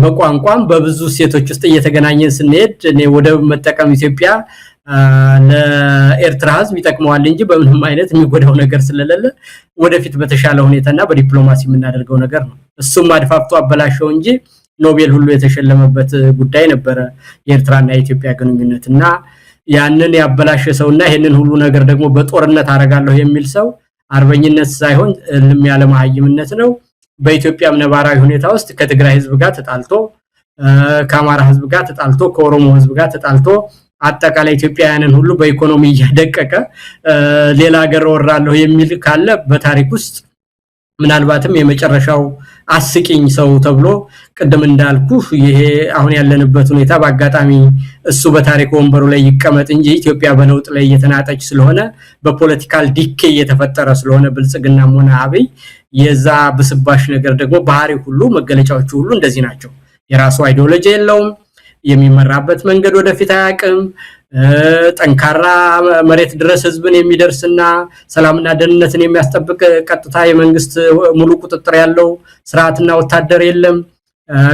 በቋንቋም በብዙ ሴቶች ውስጥ እየተገናኘን ስንሄድ እኔ ወደብ መጠቀም ኢትዮጵያ ለኤርትራ ህዝብ ይጠቅመዋል እንጂ በምንም አይነት የሚጎዳው ነገር ስለሌለ ወደፊት በተሻለ ሁኔታና በዲፕሎማሲ የምናደርገው ነገር ነው። እሱም አድፋፍቶ አበላሸው እንጂ ኖቤል ሁሉ የተሸለመበት ጉዳይ ነበረ የኤርትራና የኢትዮጵያ ግንኙነትና ያንን ያበላሸ ሰውና ይሄንን ሁሉ ነገር ደግሞ በጦርነት አረጋለሁ የሚል ሰው አርበኝነት ሳይሆን ልም ያለ ማህይምነት ነው። በኢትዮጵያ ነባራዊ ሁኔታ ውስጥ ከትግራይ ህዝብ ጋር ተጣልቶ ከአማራ ህዝብ ጋር ተጣልቶ ከኦሮሞ ህዝብ ጋር ተጣልቶ አጠቃላይ ኢትዮጵያውያንን ሁሉ በኢኮኖሚ ያደቀቀ ሌላ ሀገር ወራለሁ የሚል ካለ በታሪክ ውስጥ ምናልባትም የመጨረሻው አስቂኝ ሰው ተብሎ ቀደም እንዳልኩ ይሄ አሁን ያለንበት ሁኔታ በአጋጣሚ እሱ በታሪክ ወንበሩ ላይ ይቀመጥ እንጂ ኢትዮጵያ በለውጥ ላይ እየተናጠች ስለሆነ በፖለቲካል ዲኬ እየተፈጠረ ስለሆነ ብልጽግናም ሆነ አብይ የዛ ብስባሽ ነገር ደግሞ ባህሪ ሁሉ መገለጫዎቹ ሁሉ እንደዚህ ናቸው። የራሱ አይዲዮሎጂ የለውም፣ የሚመራበት መንገድ ወደፊት አያቅም፣ ጠንካራ መሬት ድረስ ህዝብን የሚደርስና ሰላምና ደህንነትን የሚያስጠብቅ ቀጥታ የመንግስት ሙሉ ቁጥጥር ያለው ስርዓትና ወታደር የለም።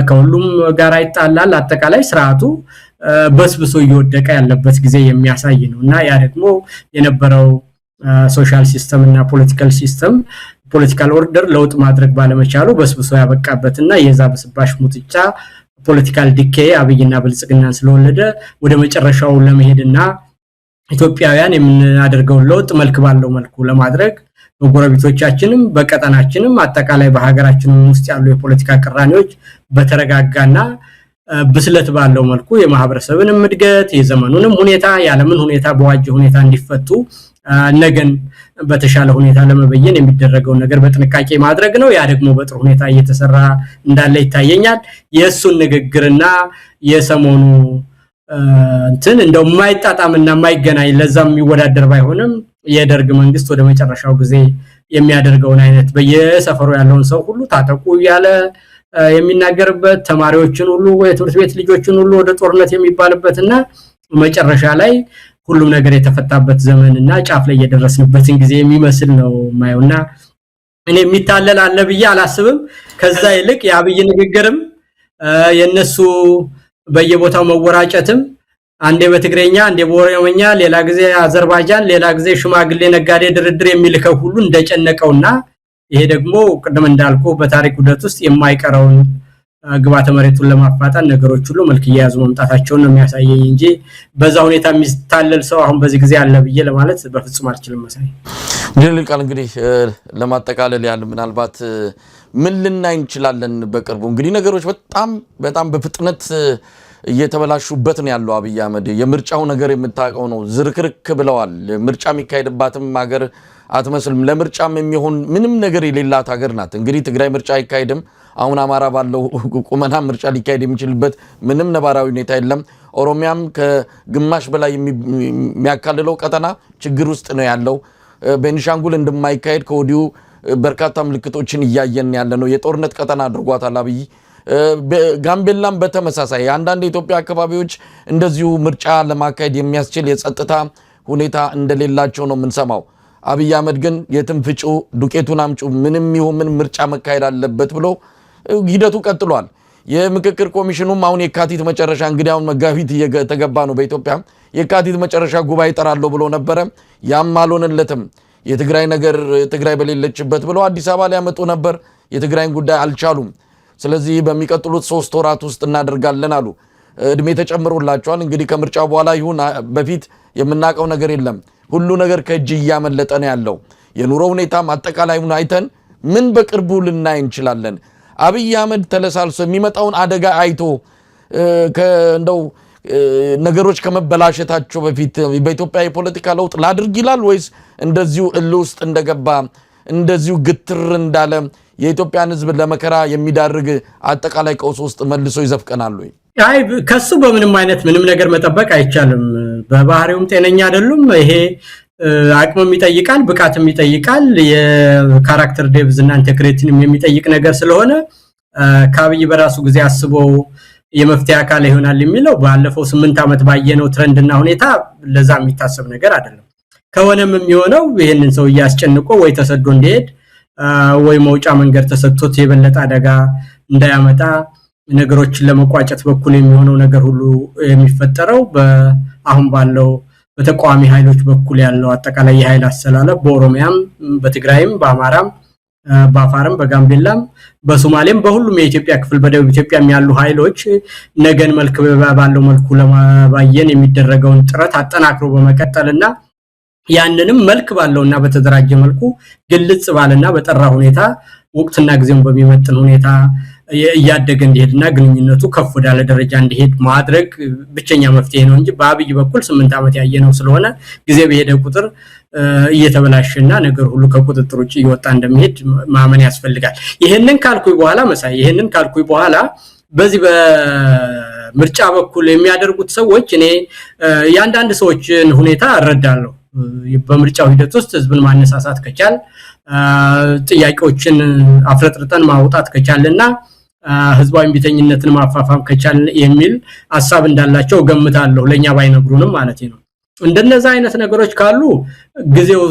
ከሁሉም ጋር ይጣላል። አጠቃላይ ስርዓቱ በስብሶ እየወደቀ ያለበት ጊዜ የሚያሳይ ነውና ያ ደግሞ የነበረው ሶሻል ሲስተም እና ፖለቲካል ሲስተም ፖለቲካል ኦርደር ለውጥ ማድረግ ባለመቻሉ በስብሶ ያበቃበትና የዛ በስባሽ ሙጥጫ ፖለቲካል ዲኬ አብይና ብልጽግናን ስለወለደ ወደ መጨረሻው ለመሄድና ኢትዮጵያውያን የምናደርገው ለውጥ መልክ ባለው መልኩ ለማድረግ በጎረቤቶቻችንም በቀጠናችንም አጠቃላይ በሀገራችንም ውስጥ ያሉ የፖለቲካ ቅራኔዎች በተረጋጋና ብስለት ባለው መልኩ የማህበረሰብንም እድገት የዘመኑንም ሁኔታ ያለምን ሁኔታ በዋጀ ሁኔታ እንዲፈቱ ነገን በተሻለ ሁኔታ ለመበየን የሚደረገው ነገር በጥንቃቄ ማድረግ ነው። ያ ደግሞ በጥሩ ሁኔታ እየተሰራ እንዳለ ይታየኛል። የሱን ንግግርና የሰሞኑ እንትን እንደው የማይጣጣምና የማይገናኝ ለዛም የሚወዳደር ባይሆንም የደርግ መንግስት ወደ መጨረሻው ጊዜ የሚያደርገውን አይነት በየሰፈሩ ያለውን ሰው ሁሉ ታጠቁ ያለ የሚናገርበት ተማሪዎችን ሁሉ የትምህርት ቤት ልጆችን ሁሉ ወደ ጦርነት የሚባልበትና መጨረሻ ላይ ሁሉም ነገር የተፈታበት ዘመንና ጫፍ ላይ የደረስንበትን ጊዜ የሚመስል ነው ማየውና እኔ የሚታለል አለ ብዬ አላስብም። ከዛ ይልቅ የአብይ ንግግርም የነሱ በየቦታው መወራጨትም አንዴ በትግሬኛ አንዴ በኦሮሞኛ ሌላ ጊዜ አዘርባይጃን ሌላ ጊዜ ሽማግሌ ነጋዴ ድርድር የሚልከው ሁሉ እንደጨነቀውና ይሄ ደግሞ ቅድም እንዳልኩ በታሪክ ውደት ውስጥ የማይቀረውን ግባተ መሬቱን ለማፋጣን ነገሮች ሁሉ መልክ ያዙ መምጣታቸውን ነው የሚያሳየኝ እንጂ በዛ ሁኔታ የሚታለል ሰው አሁን በዚህ ጊዜ አለ ብዬ ለማለት በፍጹም አልችልም መሳይ ቃል እንግዲህ ለማጠቃለል ያለ ምናልባት ምን ልናይ እንችላለን በቅርቡ እንግዲህ ነገሮች በጣም በፍጥነት እየተበላሹበት ነው ያለው አብይ አህመድ የምርጫው ነገር የምታቀው ነው ዝርክርክ ብለዋል ምርጫ የሚካሄድባትም ሀገር አትመስልም ለምርጫም የሚሆን ምንም ነገር የሌላት ሀገር ናት እንግዲህ ትግራይ ምርጫ አይካሄድም አሁን አማራ ባለው ቁመና ምርጫ ሊካሄድ የሚችልበት ምንም ነባራዊ ሁኔታ የለም ኦሮሚያም ከግማሽ በላይ የሚያካልለው ቀጠና ችግር ውስጥ ነው ያለው ቤንሻንጉል እንደማይካሄድ ከወዲሁ በርካታ ምልክቶችን እያየን ያለ ነው የጦርነት ቀጠና አድርጓታል አብይ ጋምቤላም በተመሳሳይ አንዳንድ የኢትዮጵያ አካባቢዎች እንደዚሁ ምርጫ ለማካሄድ የሚያስችል የጸጥታ ሁኔታ እንደሌላቸው ነው የምንሰማው አብይ አህመድ ግን የትንፍጩ ዱቄቱን አምጩ ምንም ይሁን ምን ምርጫ መካሄድ አለበት ብሎ ሂደቱ ቀጥሏል የምክክር ኮሚሽኑም አሁን የካቲት መጨረሻ እንግዲህ አሁን መጋቢት እየተገባ ነው በኢትዮጵያ የካቲት መጨረሻ ጉባኤ ይጠራሉ ብሎ ነበር ያም አልሆነለትም የትግራይ ነገር ትግራይ በሌለችበት ብሎ አዲስ አበባ ላይ ያመጡ ነበር የትግራይን ጉዳይ አልቻሉም ስለዚህ በሚቀጥሉት 3 ወራት ውስጥ እናደርጋለን አሉ እድሜ ተጨምሮላቸዋል እንግዲህ ከምርጫው በኋላ ይሁን በፊት የምናቀው ነገር የለም ሁሉ ነገር ከእጅ ያመለጠ ነው ያለው የኑሮ ሁኔታም አጠቃላይውን አይተን ምን በቅርቡ ልናይ እንችላለን አብይ አህመድ ተለሳልሶ የሚመጣውን አደጋ አይቶ እንደው ነገሮች ከመበላሸታቸው በፊት በኢትዮጵያ የፖለቲካ ለውጥ ላድርግ ይላል ወይስ እንደዚሁ ውስጥ እንደገባ እንደዚሁ ግትር እንዳለ የኢትዮጵያን ህዝብ ለመከራ የሚዳርግ አጠቃላይ ቀውስ ውስጥ መልሶ ይዘፍቀናል ወይ አይ ከሱ በምንም አይነት ምንም ነገር መጠበቅ አይቻልም በባህሪውም ጤነኛ አይደሉም ይሄ አቅምም ይጠይቃል ብቃትም ይጠይቃል የካራክተር ዴቭዝ እና ኢንቴግሪቲንም የሚጠይቅ ነገር ስለሆነ ካብይ በራሱ ጊዜ አስበው የመፍትያ አካል ይሆናል የሚለው ባለፈው 8 አመት ባየነው ትሬንድና ሁኔታ ለዛ የሚታሰብ ነገር አይደለም ከሆነም የሚሆነው ይሄንን ሰው ያስጨንቆ ወይ ተሰዶ እንዲሄድ ወይ መውጫ መንገድ ተሰጥቶት የበለጠ አደጋ እንዳያመጣ ነገሮችን ለመቋጨት በኩል የሚሆነው ነገር ሁሉ የሚፈጠረው በአሁን ባለው በተቋሚ ኃይሎች በኩል ያለው አጠቃላይ የኃይል አሰላለፍ በኦሮሚያም በትግራይም በአማራም በአፋርም በጋምቤላም በሶማሌም በሁሉም የኢትዮጵያ ክፍል በደቡብ ኢትዮጵያም ያሉ ኃይሎች ነገን መልክ ባለው መልኩ ለማባየን የሚደረገውን ጥረት አጠናክሮ በመቀጠልና ያንንም መልክ ባለውና በተደራጀ መልኩ ግልጽ ባለና በጠራ ሁኔታ ወቅትና ጊዜውን በሚመጥን ሁኔታ ያደገ እንዲሄድና ግንኙነቱ ከፍ ወዳለ ደረጃ እንዲሄድ ማድረግ ብቸኛ መፍትሄ ነው እንጂ በአብይ በኩል 8 አመት ያየነው ስለሆነ ጊዜ በሄደ ቁጥር እየተበላሸና ነገር ሁሉ ከቁጥጥር ውጪ ይወጣ እንደሚሄድ ማመን ያስፈልጋል ይሄንን ካልኩይ በኋላ በዚህ በምርጫ በኩል የሚያደርጉት ሰዎች እኔ ያንዳንድ ሰዎችን ሁኔታ እረዳለሁ በምርጫው ሂደት ውስጥ ህዝብን ማነሳሳት ከቻል ጥያቄዎችን አፍረጥርጠን ማውጣት ከቻለና ህዝባዊ ቢተኝነትን ማፋፋም ከቻል የሚል ሐሳብ እንዳላቸው ገምታለሁ ለኛ ባይነግሩንም ማለት ነው እንደነዛ አይነት ነገሮች ካሉ ጊዜው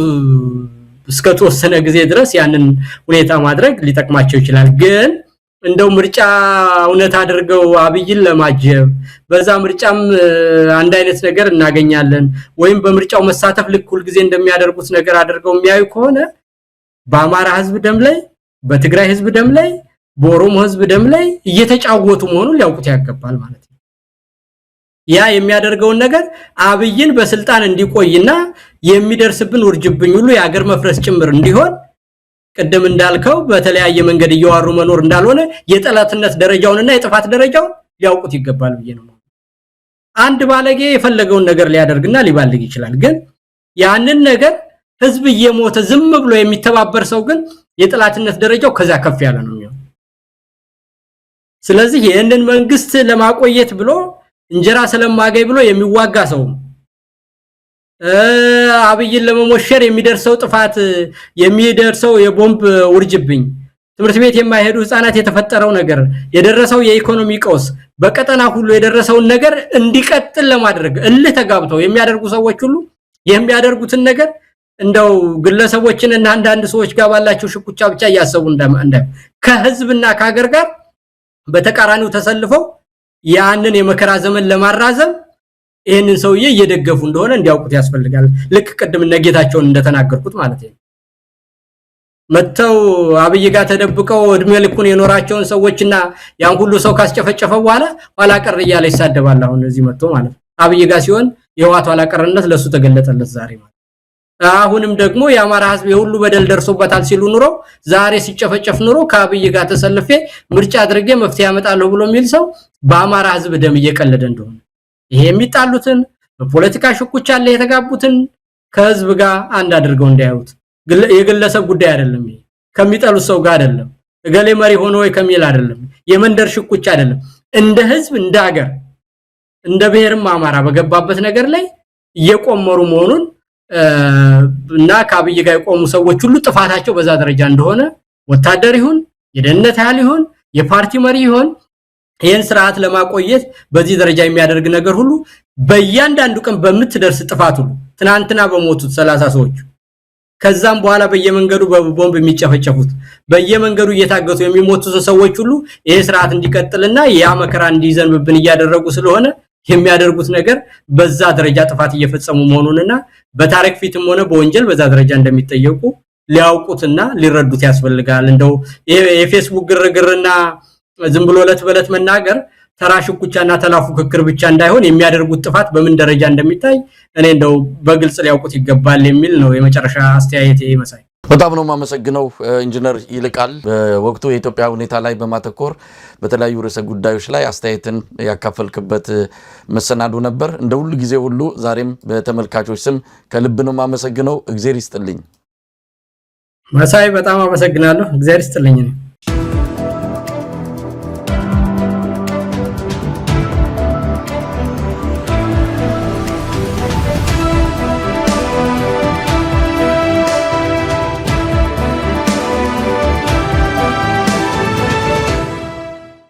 እስከ ተወሰነ ጊዜ ድረስ ያንን ሁኔታ ማድረግ ሊጠቅማቸው ይችላል ግን እንደው ምርጫ እውነት አድርገው አብይን ለማጀብ በዛ ምርጫም አንድ አይነት ነገር እናገኛለን ወይም በምርጫው መሳተፍ ለኩል ጊዜ እንደሚያደርጉት ነገር አድርገው የሚያዩ ከሆነ በአማራ ህዝብ ደም ላይ በትግራይ ህዝብ ደም ላይ በኦሮሞ ህዝብ ደም ላይ እየተጫወቱ መሆኑን ሊያውቁት ያገባል ማለት ነው ያ የሚያደርገው ነገር አብይን በስልጣን እንዲቆይና የሚደርስብን ውርጅብኝ ሁሉ የሀገር መፍረስ ጭምር እንዲሆን ቀደም እንዳልከው በተለያየ መንገድ እየዋሩ መኖር እንዳልሆነ የጠላትነት ደረጃውንና የጥፋት ደረጃውን ሊያውቁት ይገባል ብዬ ነው አንድ ባለጌ የፈለገውን ነገር ሊያደርግና ሊባልግ ይችላል ግን ያንን ነገር ህዝብ እየሞተ ዝም ብሎ የሚተባበር ሰው ግን የጠላትነት ደረጃው ከዛ ከፍ ያለ ነው የሚሆነው ስለዚህ ይሄንን መንግስት ለማቆየት ብሎ እንጀራ ስለማገኝ ብሎ የሚዋጋ ሰው አብይን ለመሞሸር የሚደርሰው ጥፋት የሚደርሰው የቦምብ ውርጅብኝ ትምህርት ቤት የማይሄዱ ህፃናት የተፈጠረው ነገር የደረሰው የኢኮኖሚ ቀውስ በቀጠና ሁሉ የደረሰውን ነገር እንዲቀጥል ለማድረግ እልህ ተጋብተው የሚያደርጉ ሰዎች ሁሉ የሚያደርጉትን ነገር እንደው ግለሰቦችን እና አንዳንድ ሰዎች ጋር ባላቸው ሽኩቻ ብቻ ያያሰቡ እንደ ከህዝብና ከሀገር ጋር በተቃራኒው ተሰልፈው ያንን የመከራ ዘመን ለማራዘም ይሄንን ሰውዬ እየደገፉ እንደሆነ እንዲያውቁት ያስፈልጋል ልክ ቅድም ነጌታቸውን እንደተናገርኩት ማለት ነው መተው አብይ ጋር ተደብቀው እድሜ ልኩን የኖራቸውን ሰዎችና ያን ሁሉ ሰው ካስጨፈጨፈ በኋላ ኋላ ቀር እያለ ይሳደባል አሁን እዚህ መጥቶ ማለት አብይ ጋር ሲሆን የዋት ኋላ ቀርነት ለሱ ተገለጠለት ዛሬ ማለት አሁንም ደግሞ የአማራ ህዝብ የሁሉ በደል ደርሶበታል ሲሉ ኑሮ ዛሬ ሲጨፈጨፍ ኑሮ ከአብይ ጋር ተሰልፌ ምርጫ አድርጌ መፍትሄ ያመጣለሁ ብሎ የሚል ሰው በአማራ ህዝብ ደም እየቀለደ እንደሆነ ይሄ የሚጣሉትን በፖለቲካ ሽኩቻ ላይ የተጋቡትን ከህዝብ ጋር አንድ አድርገው እንዲያዩት የግለሰብ ጉዳይ አይደለም ከሚጠሉት ሰው ጋር አይደለም እገሌ መሪ ሆኖ ወይ ከሚል አይደለም የመንደር ሽኩቻ አይደለም እንደ ህዝብ እንደ ሀገር እንደ ብሔርም አማራ በገባበት ነገር ላይ እየቆመሩ መሆኑን እና ከአብይ ጋር የቆሙ ሰዎች ሁሉ ጥፋታቸው በዛ ደረጃ እንደሆነ ወታደር ይሁን የደህንነት ኃይል ይሁን የፓርቲ መሪ ይሁን ይሄን ስርዓት ለማቆየት በዚህ ደረጃ የሚያደርግ ነገር ሁሉ በእያንዳንዱ ቀን በመትደርስ ጥፋት ሁሉ ትናንትና በሞቱት 30 ሰዎች ከዛም በኋላ በየመንገዱ በቦምብ የሚጨፈጨፉት በየመንገዱ እየታገቱ የሚሞቱት ሰዎች ሁሉ ይሄ ስርዓት እንዲቀጥልና ያ መከራ እንዲዘንብብን እያደረጉ ስለሆነ የሚያደርጉት ነገር በዛ ደረጃ ጥፋት እየፈጸሙ መሆኑንና በታሪክ ፊትም ሆነ በወንጀል በዛ ደረጃ እንደሚጠየቁ ሊያውቁትና ሊረዱት ያስፈልጋል እንደው የፌስቡክ ግርግርና ዝም ብሎ ለተበለት መናገር ተራሽኩቻና ተላፉክክር ብቻ እንዳይሆን የሚያደርጉት ጥፋት በምን ደረጃ እንደሚታይ እኔ እንደው በግልጽ ሊያውቁት ይገባል የሚል ነው የመጨረሻ አስተያየቴ መሳይ በጣም ነው ማመሰግነው ኢንጂነር ይልቃል በወቅቱ የኢትዮጵያ ሁኔታ ላይ በማተኮር በተለያዩ ርዕሰ ጉዳዮች ላይ አስተያየትን ያካፈልክበት መሰናዶ ነበር እንደ ሁሉ ጊዜ ሁሉ ዛሬም በተመልካቾች ስም ከልብ ነው ማመሰግነው እግዚአብሔር ይስጥልኝ መሳይ በጣም አመሰግናለሁ እግዚአብሔር ይስጥልኝ